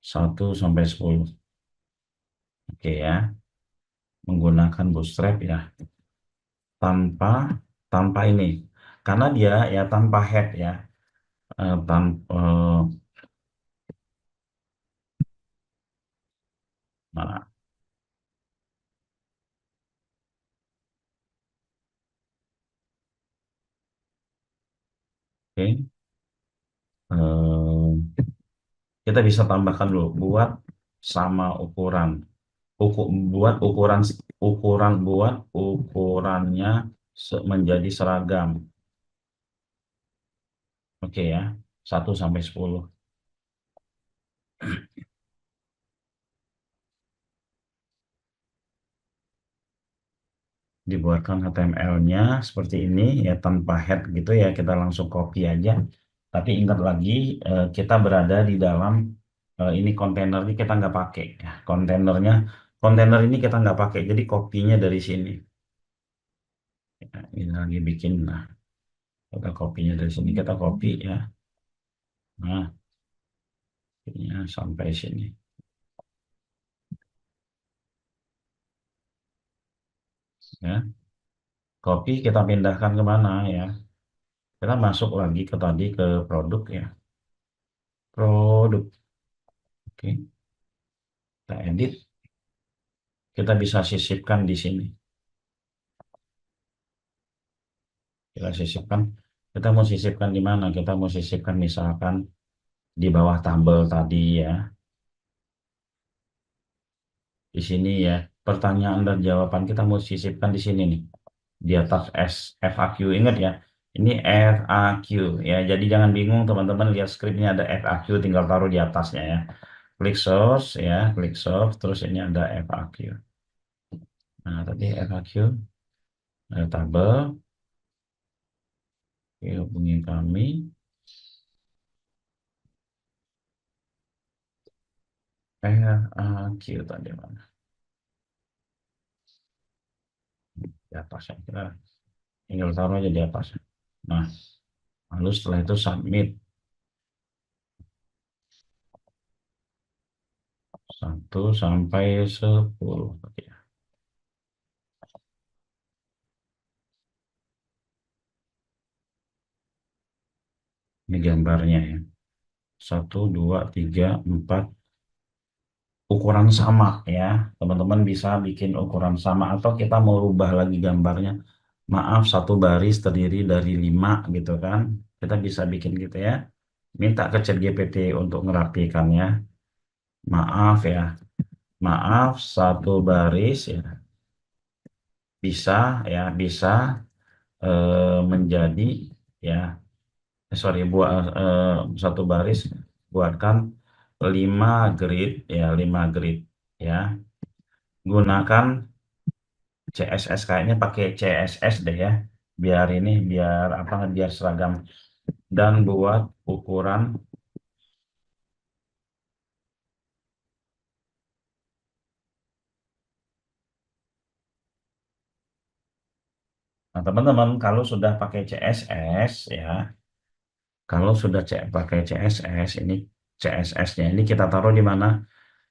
B: 1 sampai 10. Oke ya, menggunakan Bootstrap ya, tanpa tanpa ini, karena dia ya tanpa head ya, tanpa mana? Oke, eh, kita bisa tambahkan dulu buat sama ukuran, buat ukuran buat ukurannya menjadi seragam. Oke ya, 1 sampai 10. Dibuatkan HTML-nya seperti ini ya, tanpa head gitu ya, kita langsung copy aja. Tapi ingat lagi, kita berada di dalam ini, kontainer ini kita nggak pakai ya, kontainer ini kita nggak pakai, jadi kopinya dari sini ya, ini lagi bikin. Nah, kita kopinya dari sini, kita copy ya. Nah, ini sampai sini ya, copy kita pindahkan ke mana ya, kita masuk lagi ke tadi, ke produk ya, produk. Oke, kita edit, kita bisa sisipkan di sini. Kita sisipkan, kita mau sisipkan di mana? Kita mau sisipkan misalkan di bawah tabel tadi ya, di sini ya. Pertanyaan dan jawaban kita mau sisipkan di sini nih, di atas FAQ. Ingat ya, ini FAQ ya. Jadi jangan bingung teman-teman, lihat skripnya ada FAQ, tinggal taruh di atasnya ya. Klik source ya, klik source, terus ini ada FAQ. Nah, tadi FAQ, ada tabel. Oke, hubungi kami. FAQ tadi mana? Di atas ya. Kita tinggal taruh aja di atas. Nah, lalu setelah itu submit. 1 sampai 10. Oke. Ini gambarnya ya. 1, 2, 3, 4. Ukuran sama ya. Teman-teman bisa bikin ukuran sama, atau kita mau rubah lagi gambarnya. Maaf, 1 baris terdiri dari 5 gitu kan. Kita bisa bikin gitu ya. Minta ke ChatGPT untuk ngerapikannya. Maaf ya. Maaf, 1 baris ya. Bisa ya, bisa menjadi ya, sorry, buat 1 baris, buatkan 5 grid ya, 5 grid ya, gunakan CSS, kayaknya pakai CSS deh ya, biar ini, biar apa, biar seragam, dan buat ukuran. Nah, teman-teman, kalau sudah pakai CSS ya, kalau sudah pakai CSS ini, CSS-nya ini kita taruh di mana?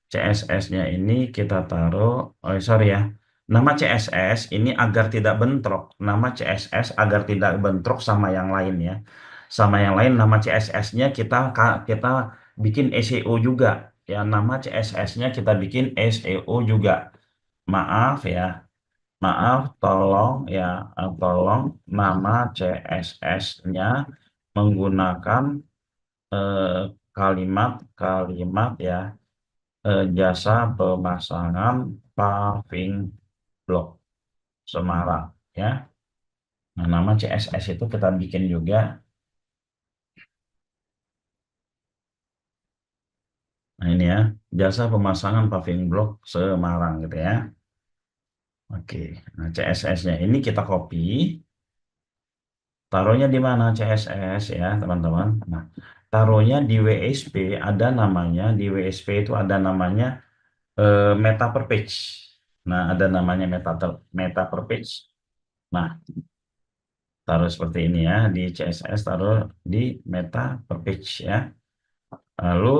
B: CSS-nya ini kita taruh, oh sorry ya, nama CSS ini agar tidak bentrok, nama CSS agar tidak bentrok sama yang lain ya, sama yang lain, nama CSS-nya kita bikin SEO juga ya, nama CSS-nya kita bikin SEO juga. Maaf ya, maaf, tolong ya, tolong nama CSS-nya menggunakan eh, kalimat-kalimat ya, jasa pemasangan paving blok Semarang ya. Nah, nama CSS itu kita bikin juga. Nah, ini ya, jasa pemasangan paving blok Semarang gitu ya. Oke, nah CSS-nya ini kita copy, taruhnya di mana CSS ya teman-teman. Nah, taruhnya di WSP, ada namanya, di WSP itu ada namanya meta per page. Nah, ada namanya meta per page. Nah, taruh seperti ini ya, di CSS taruh di meta per page ya. Lalu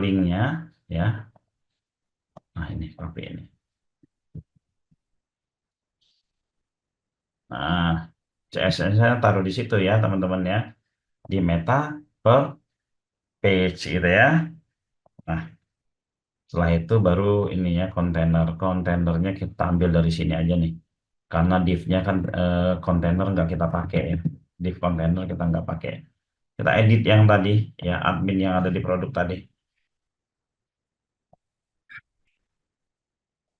B: linknya ya, nah ini copy ini. Nah, CSS-nya taruh di situ ya teman-teman ya, di meta per page gitu ya. Nah, setelah itu baru ini ya kontainernya kita ambil dari sini aja nih. Karena div-nya kan kontainer nggak kita pakai ya. Div kontainer kita nggak pakai. Kita edit yang tadi ya, admin yang ada di produk tadi.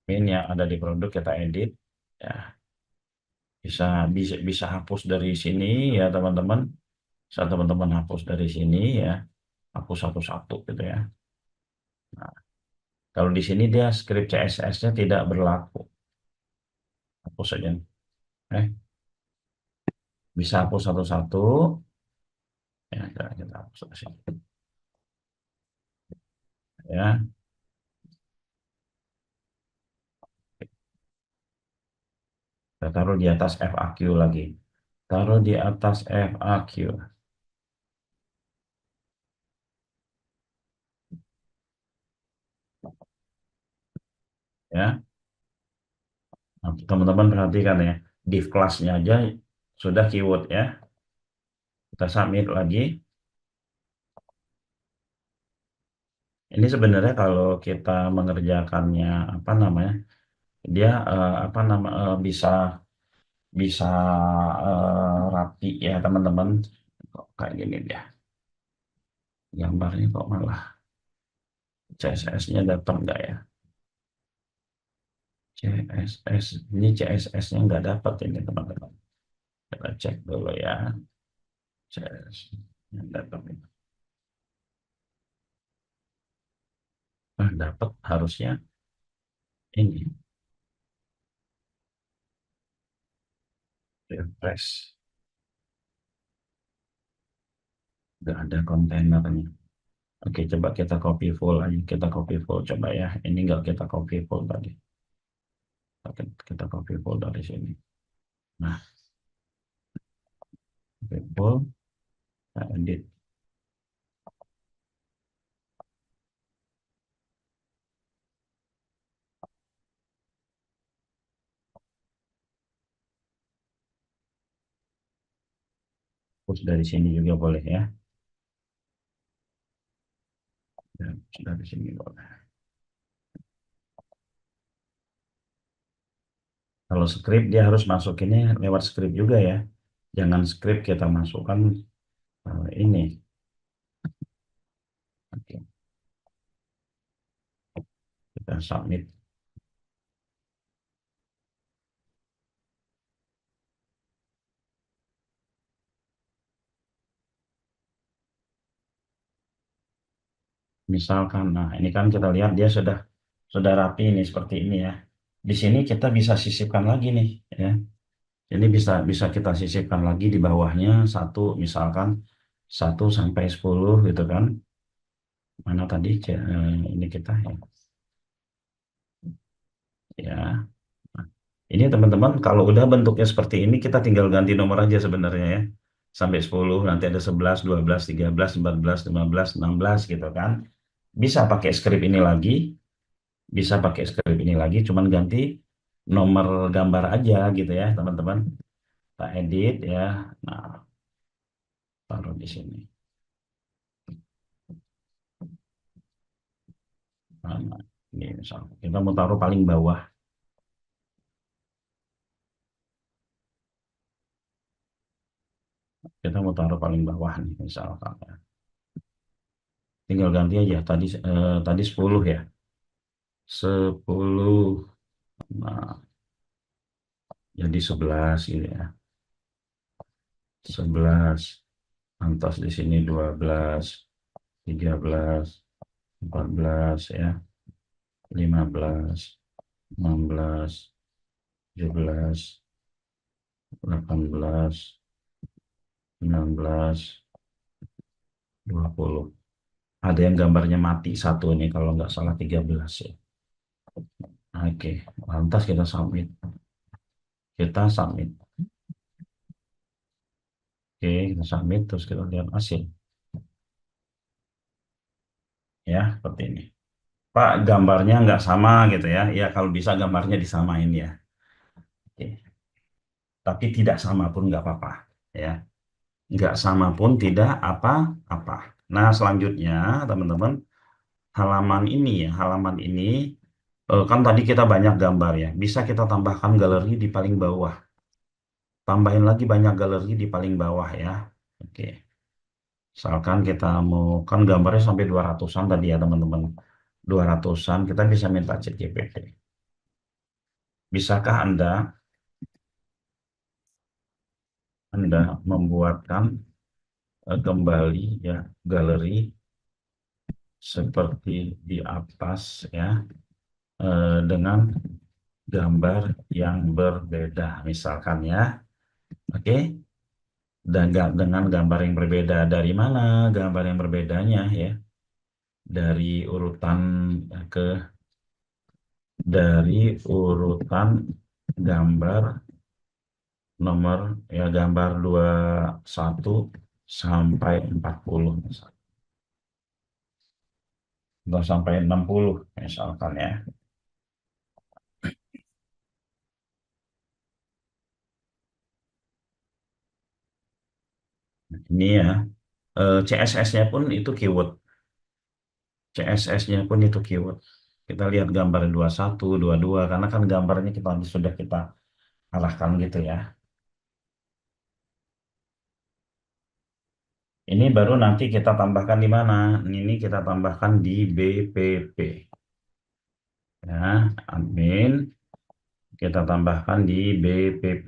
B: Admin yang ada di produk kita edit ya. Bisa bisa bisa hapus dari sini ya teman-teman. Bisa teman-teman hapus dari sini ya. Hapus satu-satu gitu ya. Nah, kalau di sini dia script CSS-nya tidak berlaku. Hapus saja. Eh, bisa hapus satu-satu. Ya, kita hapus dari sini. Ya, kita taruh di atas FAQ lagi. Taruh di atas FAQ. Ya, nah, teman-teman perhatikan ya. Div kelasnya aja sudah keyword ya. Kita submit lagi. Ini sebenarnya kalau kita mengerjakannya apa namanya, dia apa nama bisa bisa rapi ya teman-teman. Kok kayak gini dia. Gambarnya kok malah CSS-nya dapat nggak ya? CSS ini CSS-nya nggak dapat ini teman-teman. Kita cek dulu ya. CSS-nya dapat ini. Nah, dapat harusnya ini refresh. Nggak ada kontainernya. Oke, coba kita copy full aja. Kita copy full coba ya. Ini nggak kita copy full tadi. Kita copy full dari sini. Nah, copy full, kita edit. Terus dari sini juga boleh ya. Dan dari sini boleh. Kalau script dia harus masukinnya lewat script juga ya. Jangan script kita masukkan ini. Oke, kita submit. Misalkan, nah ini kan kita lihat dia sudah rapi ini seperti ini ya. Di sini kita bisa sisipkan lagi nih ya. Ini bisa bisa kita sisipkan lagi di bawahnya satu misalkan 1 sampai 10 gitu kan. Mana tadi ini kita ya. Ya. Nah, ini teman-teman kalau udah bentuknya seperti ini kita tinggal ganti nomor aja sebenarnya ya. Sampai 10 nanti ada 11, 12, 13, 14, 15, 16 gitu kan. Bisa pakai script ini lagi, bisa pakai script ini lagi, cuman ganti nomor gambar aja gitu ya teman-teman. Kita edit ya. Nah, taruh di sini. Nah, ini misal kita mau taruh paling bawah. Kita mau taruh paling bawah nih misalkan. Tinggal ganti aja. Tadi 10 ya. 10. Nah, jadi 11 gitu ya. 11. Lantas di sini 12, 13, 14 ya. 15, 16, 17, 18, 19, 20. Ada yang gambarnya mati satu nih kalau nggak salah 13 ya. Oke, lantas kita submit. Kita submit. Oke, kita submit terus kita lihat hasil ya seperti ini. Pak, gambarnya nggak sama gitu ya. Ya kalau bisa gambarnya disamain ya. Oke. Tapi tidak sama pun nggak apa-apa ya. Nggak sama pun tidak apa-apa. Nah, selanjutnya teman-teman, halaman ini ya, halaman ini kan tadi kita banyak gambar ya. Bisa kita tambahkan galeri di paling bawah. Tambahin lagi banyak galeri di paling bawah ya. Oke. Misalkan kita mau, kan gambarnya sampai 200-an tadi ya teman-teman. 200-an kita bisa minta CGPP. Bisakah Anda membuatkan kembali ya galeri seperti di atas ya, dengan gambar yang berbeda misalkan ya. Oke. Dan dengan gambar yang berbeda dari mana gambar yang berbedanya ya, dari urutan ke dari urutan gambar nomor ya, gambar 21 sampai 40 misalkan. Atau sampai 60 misalkan ya. Ini ya, CSS-nya pun itu keyword. CSS-nya pun itu keyword. Kita lihat gambar 21, 22 karena kan gambarnya sudah kita arahkan gitu ya. Ini baru nanti kita tambahkan di mana? Ini kita tambahkan di BPP. Ya, admin kita tambahkan di BPP.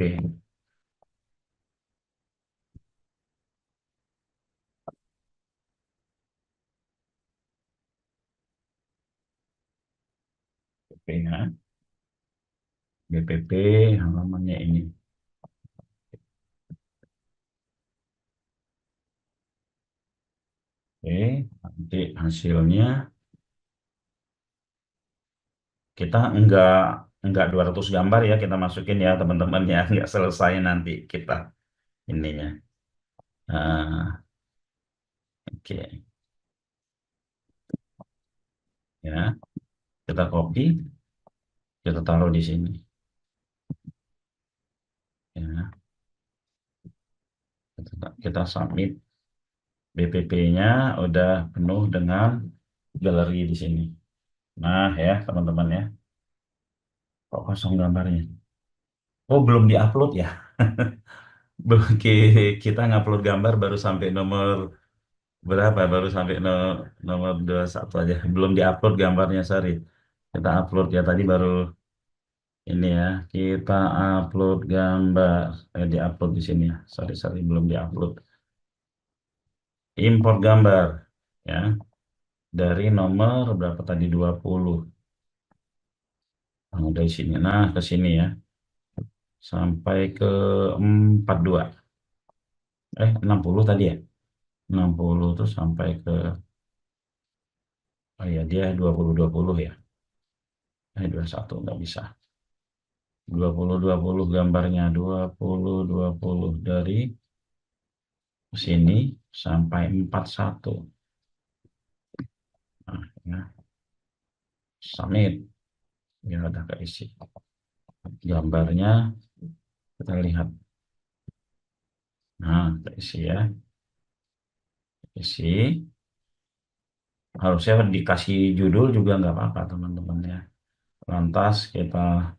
B: BPP-nya, BPP halamannya ini. Oke, nanti hasilnya kita enggak 200 gambar ya kita masukin ya teman-teman ya, enggak selesai nanti kita ininya. Nah, oke ya, kita copy, kita taruh di sini ya. Kita submit. BPP-nya udah penuh dengan galeri di sini. Nah ya teman-teman ya, kok kosong gambarnya? Oh belum diupload ya? Kita ngupload gambar baru sampai nomor berapa? Baru sampai nomor 21 aja. Belum diupload gambarnya, sorry. Kita upload ya tadi baru ini ya. Kita upload gambar. Diupload di sini ya. Sorry, belum diupload. Import gambar ya. Dari nomor berapa tadi? 20. Nah, dari sini. Nah, ke sini ya. Sampai ke 42. 60 tadi ya. 60 tuh sampai ke, oh ya dia 20 ya. 21 nggak bisa. 20 gambarnya 20 dari sini sampai 41. Nah, ya, submit. Ya udah keisi. Gambarnya kita lihat. Nah, keisi ya. Isi. Harusnya dikasih judul juga nggak apa-apa teman-teman ya. Lantas kita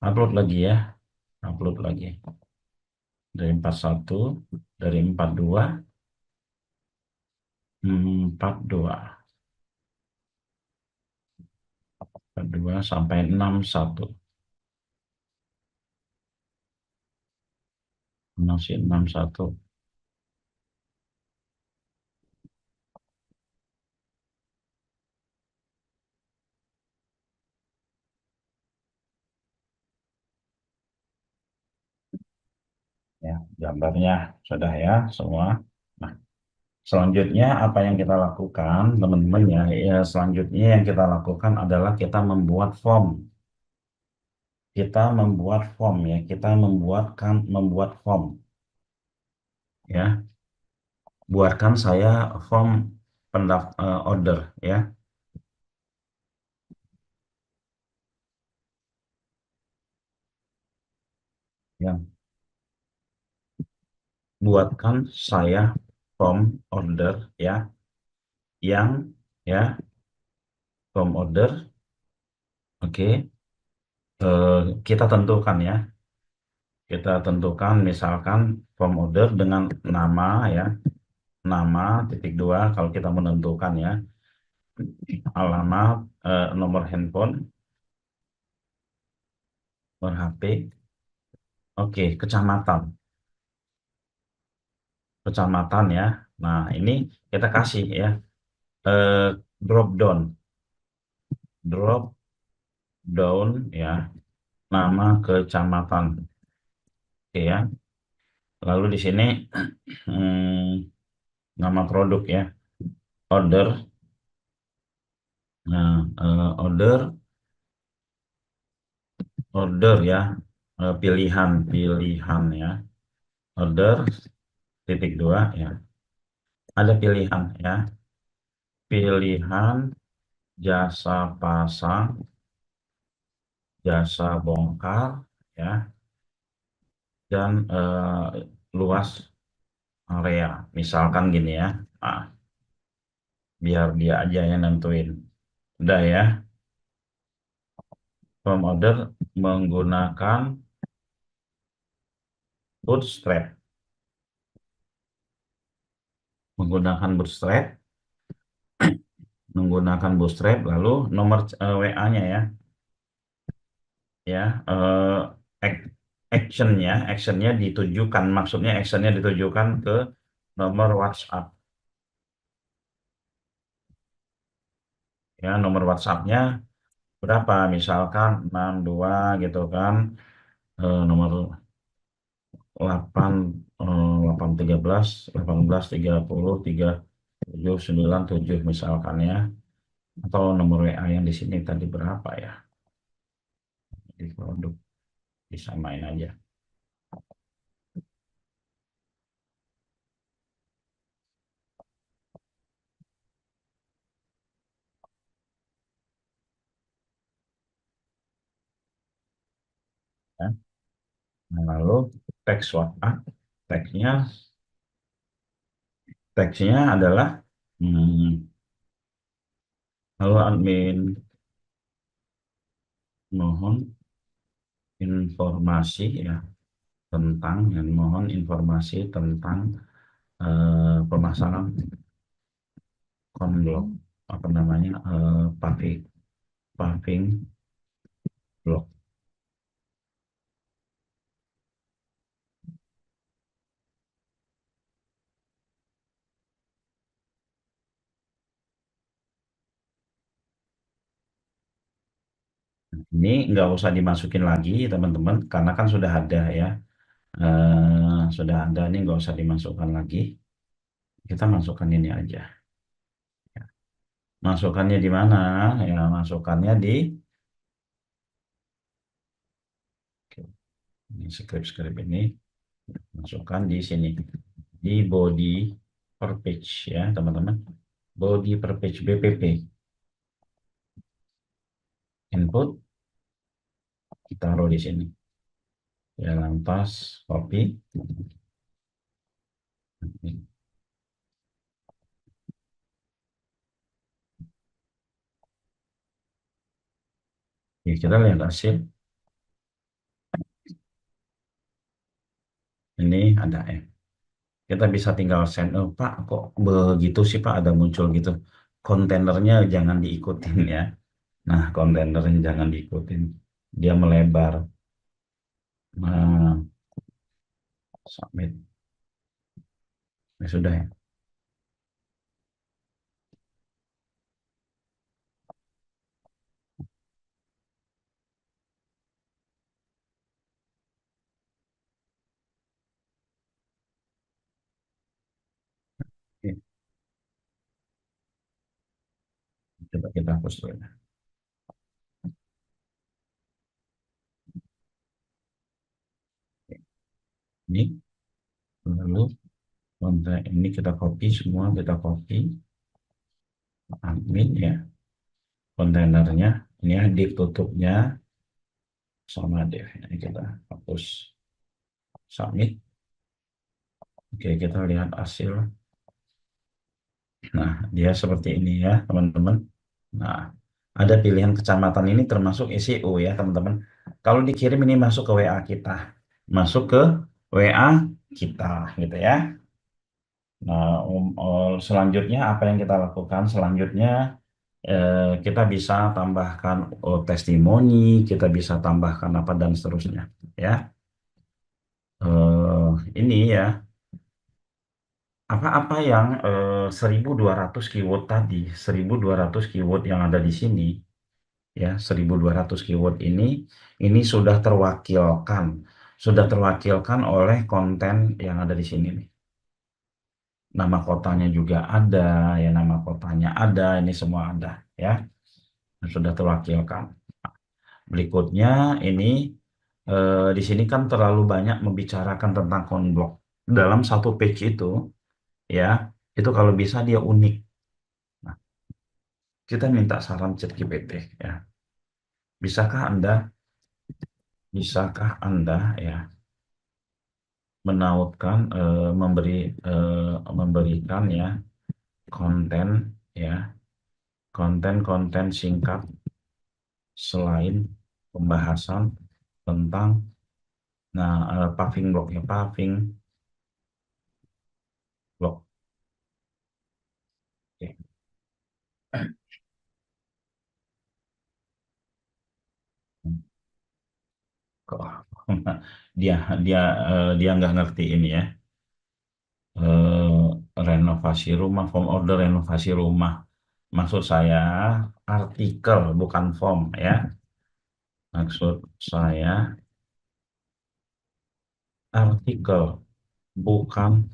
B: upload lagi ya. Upload lagi. Dari 41, dari 42, 42, 42 sampai 61. Masih 61. Ya, gambarnya sudah ya semua. Nah, selanjutnya apa yang kita lakukan, teman-teman ya, ya selanjutnya yang kita lakukan adalah kita membuat form. Kita membuat form ya, kita membuat form ya. Buatkan saya form order ya, yang buatkan saya form order ya, yang ya form order. Oke. Kita tentukan ya, kita tentukan misalkan form order dengan nama ya, nama titik dua kalau kita menentukan ya, alamat, nomor handphone, nomor HP. Oke, kecamatan, kecamatan ya. Nah, ini kita kasih ya, eh, drop down, drop down ya, nama kecamatan. Oke ya. Lalu di sini nama produk ya, order. Nah, order, order ya, pilihan, pilihan ya, order titik dua ya. Ada pilihan ya, pilihan jasa pasang, jasa bongkar ya, dan luas area. Misalkan gini ya, ah, biar dia aja yang nentuin. Udah ya, form order menggunakan bootstrap, menggunakan bootstrap, menggunakan bootstrap. Lalu nomor WA-nya ya, ya ac- actionnya, actionnya ditujukan, maksudnya actionnya ditujukan ke nomor WhatsApp ya, nomor WhatsAppnya berapa, misalkan 62 gitu kan, nomor 8 8 13 18 30 7 misalkan ya, atau nomor WA yang di sini tadi berapa ya, di produk disamain aja ya. Nah, lalu teks WhatsApp, teksnya teksnya adalah hmm, halo admin, mohon informasi ya tentang, yang mohon informasi tentang pemasangan konblok, apa namanya, paving, paving blok. Ini nggak usah dimasukin lagi teman-teman karena kan sudah ada ya, sudah ada, ini nggak usah dimasukkan lagi, kita masukkan ini aja. Masukkannya di mana ya, masukkannya di, oke, ini script-script ini masukkan di sini, di body per page ya teman-teman, body per page BPP, input taruh di sini ya, lantas copy. Ya, kita lihat hasil ini ada kita bisa tinggal send. Oh Pak, kok begitu sih Pak, ada muncul gitu, kontainernya jangan diikutin ya. Nah, kontainernya jangan diikutin, dia melebar. Nah, submit. Ya sudah ya. Coba kita hapus dulu. Ini lalu konten ini kita copy semua, kita copy admin ya, kontainernya ini ya, div tutupnya sama div. Ini kita hapus, submit. Oke, kita lihat hasil. Nah, dia seperti ini ya, teman-teman. Nah, ada pilihan kecamatan ini termasuk SEO ya, teman-teman. Kalau dikirim ini masuk ke WA kita. Masuk ke WA kita gitu ya. Nah, selanjutnya apa yang kita lakukan? Selanjutnya kita bisa tambahkan testimoni, kita bisa tambahkan apa dan seterusnya ya. Ini ya, apa-apa yang 1.200 keyword tadi, 1.200 keyword yang ada di sini ya, 1.200 keyword ini sudah terwakilkan oleh konten yang ada di sini nih. Nama kotanya juga ada, ya nama kotanya ada, ini semua ada ya, sudah terwakilkan. Berikutnya ini di sini kan terlalu banyak membicarakan tentang konblok dalam satu page itu ya, itu kalau bisa dia unik. Nah, kita minta saran ChatGPT ya. Bisakah Anda, bisakah Anda ya menautkan memberikan ya konten ya, konten-konten singkat selain pembahasan tentang paving block ya, paving block. Oke. Kok dia dia dia nggak ngerti ini ya, renovasi rumah, form order renovasi rumah. Maksud saya artikel bukan form ya. Maksud saya artikel bukan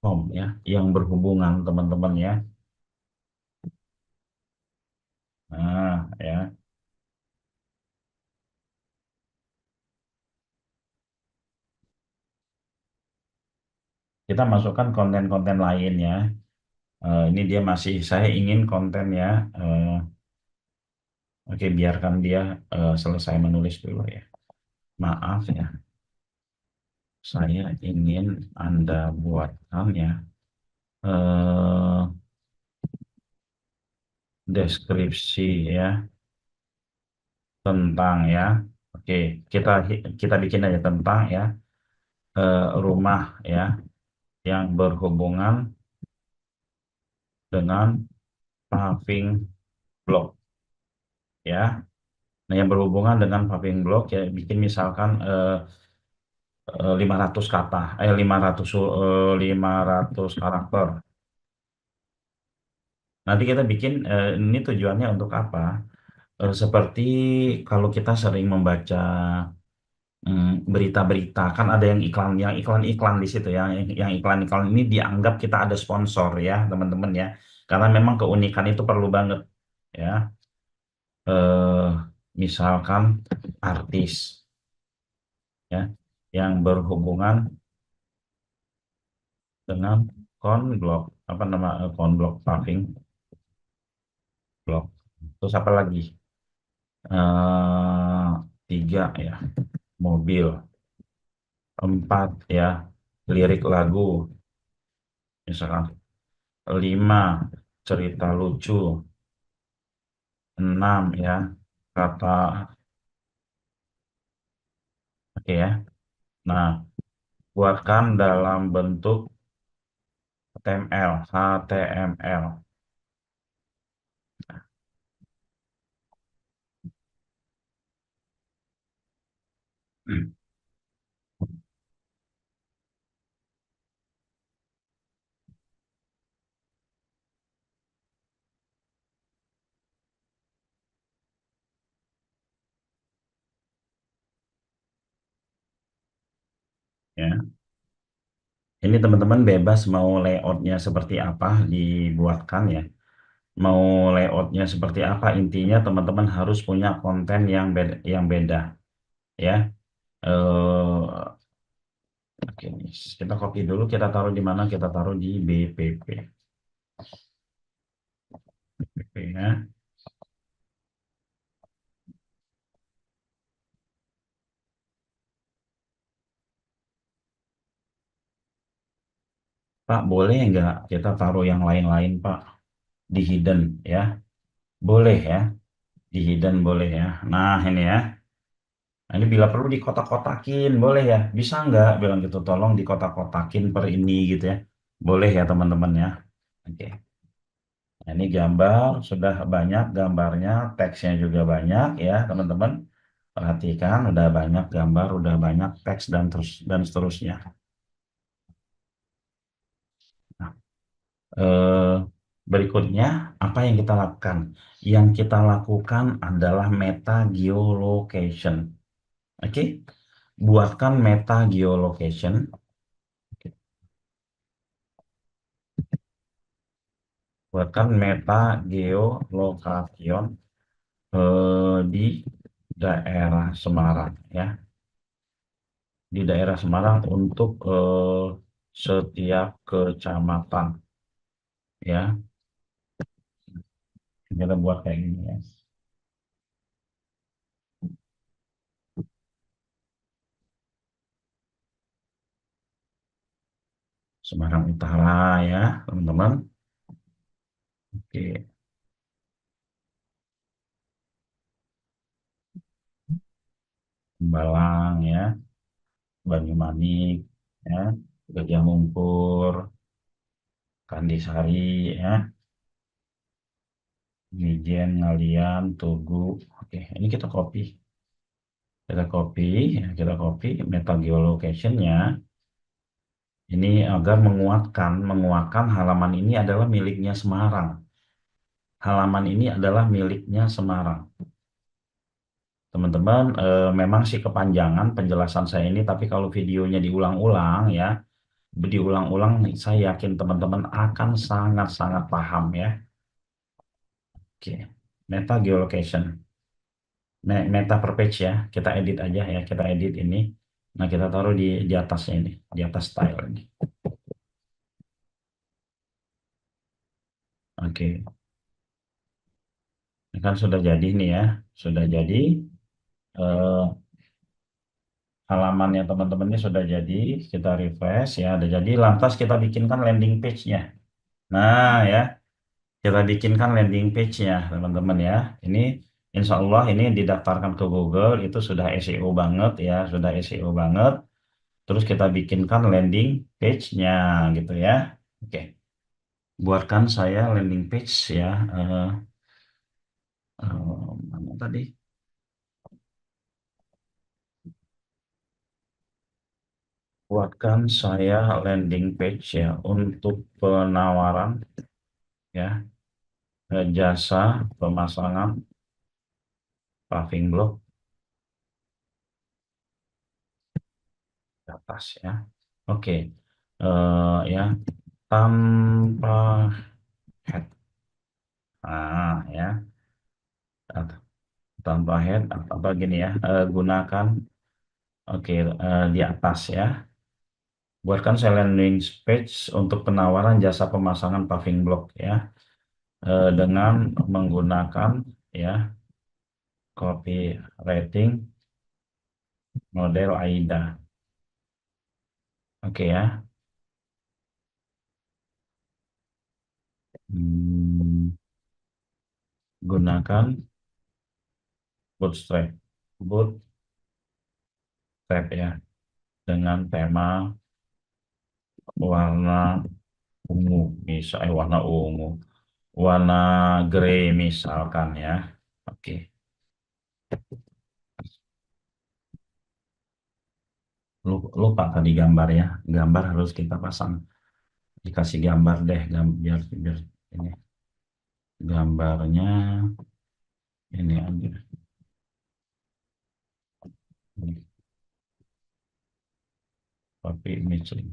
B: form ya, yang berhubungan teman-teman ya. Nah ya, kita masukkan konten-konten lain ya. Ini dia masih, saya ingin konten ya. Oke, biarkan dia selesai menulis dulu ya. Maaf ya, saya ingin Anda buatkan ya eh, deskripsi ya tentang ya. Oke, kita kita bikin aja tentang ya rumah ya yang berhubungan dengan paving block ya. Nah, yang berhubungan dengan paving block ya bikin misalkan 500 kata, 500 karakter. Nanti kita bikin ini tujuannya untuk apa? Seperti kalau kita sering membaca berita-berita kan ada yang iklan-iklan di situ ya, yang iklan-iklan ini dianggap kita ada sponsor ya teman-teman ya, karena memang keunikan itu perlu banget ya. eh, Misalkan artis ya yang berhubungan dengan konblok, apa nama konblok paving blok, terus apa lagi, eh tiga ya mobil, empat ya lirik lagu misalkan, lima cerita lucu, enam ya kata, oke ya. Nah, buatkan dalam bentuk HTML, HTML. Ya. Ini teman-teman bebas mau layoutnya seperti apa dibuatkan ya. mau layoutnya seperti apa. Intinya teman-teman harus punya konten yang beda ya. Eh, oke, nih. Kita copy dulu. Kita taruh di mana? Kita taruh di BPP. BPP ya. Pak, boleh nggak kita taruh yang lain-lain, Pak? Di hidden ya. Boleh ya. Di hidden boleh ya. Nah, ini ya. Nah, ini bila perlu dikotak-kotakin, boleh ya? Bisa nggak? Bilang gitu, tolong dikotak-kotakin per ini gitu ya. Boleh ya teman-teman ya. Oke. Nah, ini gambar, sudah banyak gambarnya, teksnya juga banyak ya teman-teman. Perhatikan, udah banyak gambar, udah banyak teks dan seterusnya. Nah, eh, berikutnya, apa yang kita lakukan? Yang kita lakukan adalah meta geolocation. Oke, buatkan meta geolocation. Buatkan meta geolocation di daerah Semarang ya. Di daerah Semarang untuk setiap kecamatan ya. Kita buat kayak gini ya. Semarang Utara ya, teman-teman. Oke, Balang ya, Banyumanik ya, Gajah Mungkur, Kandisari ya, Mijen, Ngalian, Tugu. Oke, ini kita copy. Kita copy, ya, kita copy meta geolocation-nya. Ini agar menguatkan halaman ini adalah miliknya Semarang. Halaman ini adalah miliknya Semarang. Teman-teman, memang sih kepanjangan penjelasan saya ini, tapi kalau videonya diulang-ulang ya, diulang-ulang, saya yakin teman-teman akan sangat-sangat paham ya. Oke, meta geolocation, meta per page ya, kita edit aja ya, kita edit ini. Nah, kita taruh di atasnya ini, di atas style ini. Oke, ini kan sudah jadi nih ya, sudah jadi. eh, Halamannya teman-teman ini sudah jadi, kita refresh ya, udah jadi. Lantas kita bikinkan landing page-nya. Nah ya, kita bikinkan landing page-nya teman-teman ya. Ini insya Allah ini didaftarkan ke Google, itu sudah SEO banget ya, sudah SEO banget. Terus kita bikinkan landing page-nya gitu ya. Oke, buatkan saya landing page ya. Mana tadi? Buatkan saya landing page ya untuk penawaran ya, jasa pemasangan paving block di atas ya. Oke, ya tanpa head, ya tanpa head atau gini ya, gunakan oke, di atas ya. Buatkan saya landing page untuk penawaran jasa pemasangan paving block ya, dengan menggunakan ya copywriting model AIDA. Oke ya. Hmm, gunakan bootstrap. Bootstrap ya, dengan tema warna ungu, warna ungu, warna grey misalkan ya. Oke, lupa tadi gambar ya. Gambar harus kita pasang. Dikasih gambar deh, biar ini gambarnya ini aja. Ini, copy image link.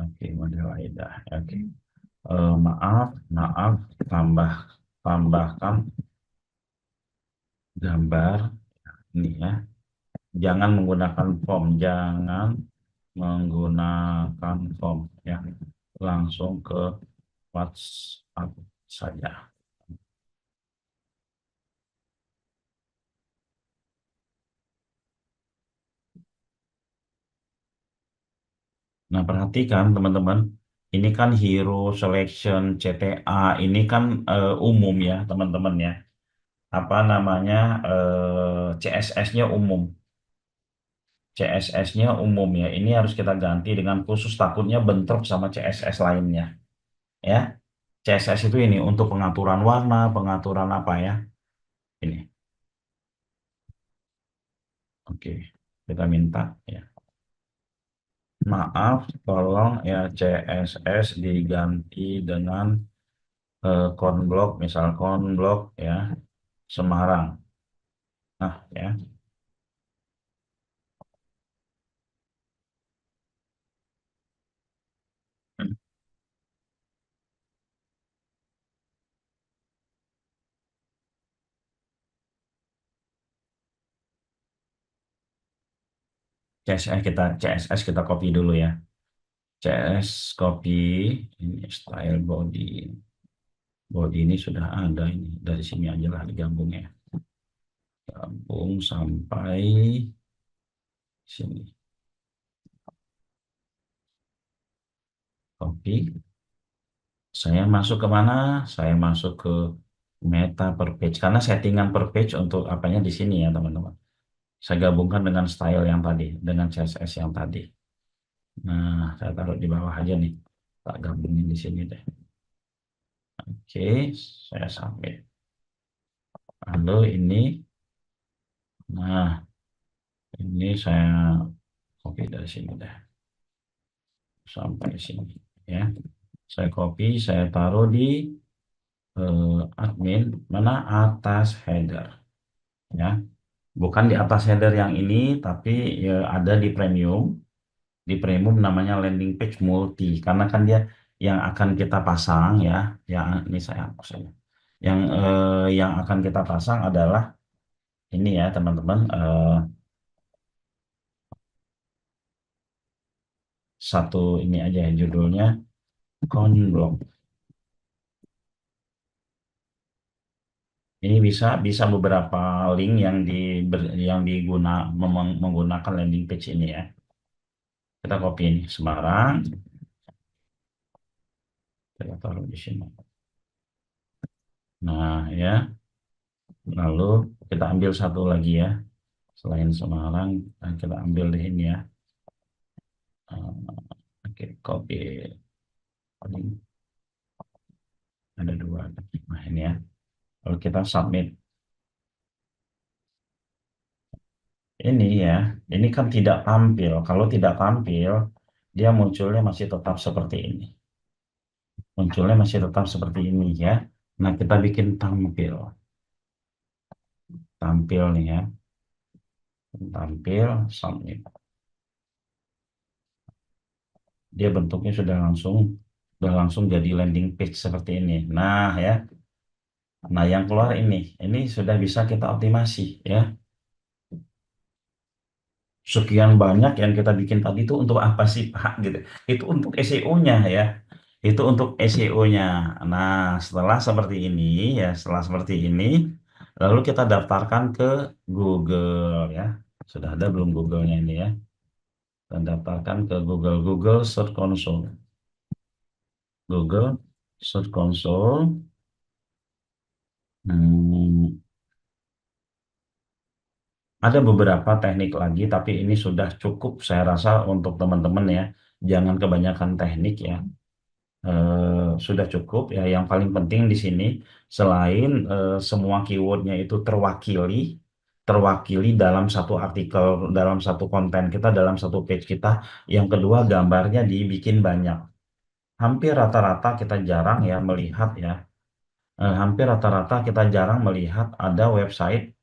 B: Oke, model AIDA. Oke. Maaf, maaf, tambah, tambahkan gambar ini ya. Jangan menggunakan form, jangan menggunakan form ya. Langsung ke WhatsApp saja. Nah, perhatikan teman-teman, ini kan Hero Selection CTA, ini kan umum ya teman-teman ya. Apa namanya, CSS-nya umum. CSS-nya umum ya. Ini harus kita ganti dengan khusus, takutnya bentrok sama CSS lainnya ya. CSS itu ini untuk pengaturan warna, pengaturan apa ya? Ini. Oke. Kita minta ya. Maaf, tolong ya CSS diganti dengan konblok, misal konblok ya Semarang. Nah ya, CSS kita copy dulu ya. CS copy, ini style body. Body ini sudah ada, ini dari sini aja lah digabung ya. Gabung sampai sini. Copy. Saya masuk ke mana? Saya masuk ke meta per page karena settingan per page untuk apanya di sini ya teman-teman. Saya gabungkan dengan style yang tadi, dengan CSS yang tadi. Nah, saya taruh di bawah aja nih. Tak gabungin di sini deh. Oke, saya submit. Lalu ini, nah ini saya copy dari sini deh. Sampai sini ya. Saya copy, saya taruh di admin, mana atas header. Ya, bukan di atas header yang ini, tapi ya, ada di premium. Di premium namanya landing page multi, karena kan dia yang akan kita pasang ya. Yang ini saya hapus aja. Yang akan kita pasang adalah ini ya teman-teman, satu ini aja ya, judulnya konblok. Ini bisa bisa beberapa link yang menggunakan landing page ini ya. Kita copy ini Semarang, kita taruh di sini. Nah ya, lalu kita ambil satu lagi ya, selain Semarang, dan kita ambil di ini ya. Oke, copy link, ada dua. Nah ini ya, lalu kita submit. Ini ya, ini kan tidak tampil. Kalau tidak tampil, dia munculnya masih tetap seperti ini. Munculnya masih tetap seperti ini ya. Nah, kita bikin tampil. Tampil nih ya. Tampil, submit. Dia bentuknya sudah langsung jadi landing page seperti ini. Nah, ya. Nah, yang keluar ini sudah bisa kita optimasi ya. Sekian banyak yang kita bikin tadi itu untuk apa sih, Pak? Gitu. Itu untuk SEO-nya ya. Itu untuk SEO-nya. Nah, setelah seperti ini, lalu kita daftarkan ke Google ya. Sudah ada belum Google-nya ini ya? Kita daftarkan ke Google Search Console. Google Search Console. Hmm, ada beberapa teknik lagi, tapi ini sudah cukup saya rasa untuk teman-teman ya. Jangan kebanyakan teknik ya. Sudah cukup ya. Yang paling penting di sini selain semua keywordnya itu terwakili dalam satu artikel, dalam satu konten kita, dalam satu page kita. Yang kedua, gambarnya dibikin banyak. Hampir rata-rata kita jarang ya melihat ya. Hampir rata-rata kita jarang melihat ada website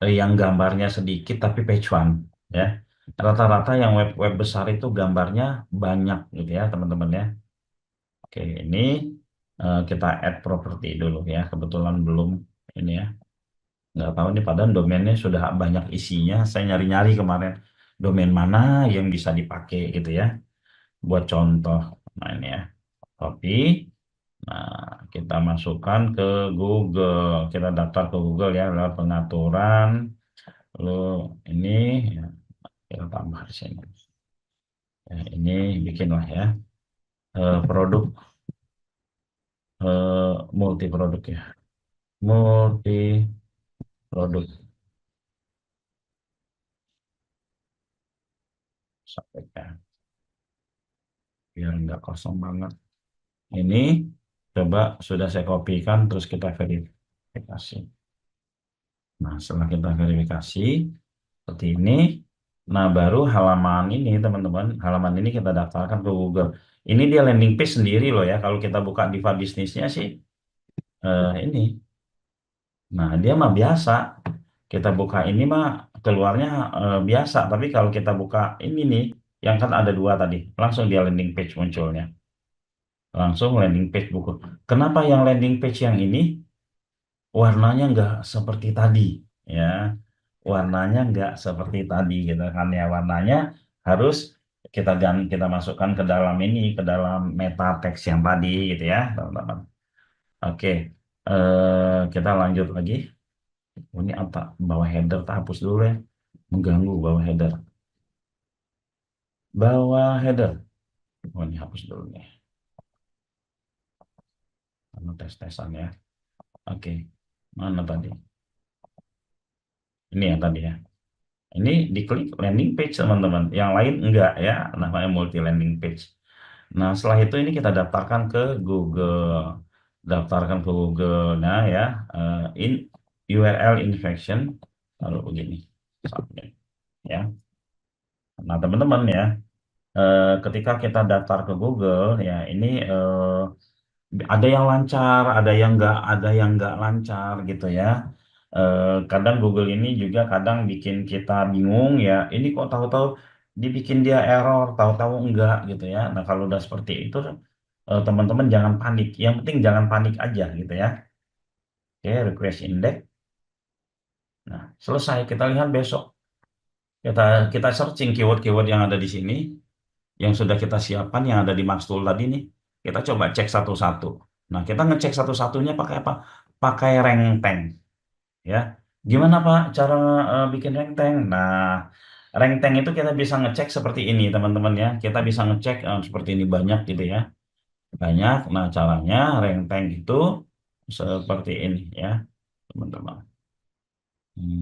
B: yang gambarnya sedikit tapi page one ya. Rata-rata yang web-web besar itu gambarnya banyak gitu ya teman-teman ya. Oke, ini kita add property dulu ya. Kebetulan belum ini ya. Nggak tahu nih padahal domainnya sudah banyak isinya. Saya nyari-nyari kemarin domain mana yang bisa dipakai gitu ya. Buat contoh. Nah ini ya. Copy. Nah, kita masukkan ke Google. Kita daftar ke Google ya lewat pengaturan. Lalu ini ya, kita tambah di sini. Ya, ini bikinlah ya produk multi produk ya. Multi produk sampaikan biar nggak kosong banget. Ini coba sudah saya kopikan terus kita verifikasi. Nah, setelah kita verifikasi seperti ini, nah baru halaman ini teman-teman, halaman ini kita daftarkan ke Google. Ini dia landing page sendiri loh ya. Kalau kita buka Diva bisnisnya sih ini. Nah, dia mah biasa. Kita buka ini mah keluarnya biasa. Tapi kalau kita buka ini nih, yang kan ada dua tadi, langsung dia landing page munculnya. Langsung landing page buku. Kenapa yang landing page yang ini warnanya nggak seperti tadi? Ya, warnanya nggak seperti tadi gitu kan ya. Warnanya harus kita masukkan ke dalam ini, ke dalam meta text yang tadi gitu ya, teman-teman. Oke, kita lanjut lagi. Oh, ini apa? Bawah header, tak hapus dulu ya. Mengganggu bawah header. Bawah header. Oh, ini hapus dulu nih. Anu tes-tesan ya. Oke. Mana tadi? Ini yang tadi ya. Ini diklik landing page teman-teman. Yang lain enggak ya. Namanya multi landing page. Nah, setelah itu ini kita daftarkan ke Google. Daftarkan ke Google. Nah ya. In URL infection. Lalu begini. Submit. Ya. Nah, teman-teman ya. Ketika kita daftar ke Google ya ini ada yang lancar, ada yang nggak lancar gitu ya. Kadang Google ini juga kadang bikin kita bingung ya. Ini kok tahu-tahu dibikin dia error, tahu-tahu enggak gitu ya. Nah kalau udah seperti itu teman-teman jangan panik. Yang penting jangan panik aja gitu ya. Oke, request index. Nah selesai kita lihat besok. Kita kita searching keyword-keyword yang ada di sini. Yang sudah kita siapkan yang ada di Maxtool tadi nih, kita coba cek satu-satu. Nah, kita ngecek satu-satunya pakai apa? Pakai rank tank, ya. Gimana Pak cara bikin rank tank? Nah, rank tank itu kita bisa ngecek seperti ini, teman-teman ya. Kita bisa ngecek seperti ini banyak gitu ya. Banyak. Nah, caranya rank tank itu seperti ini ya, teman-teman. Hmm.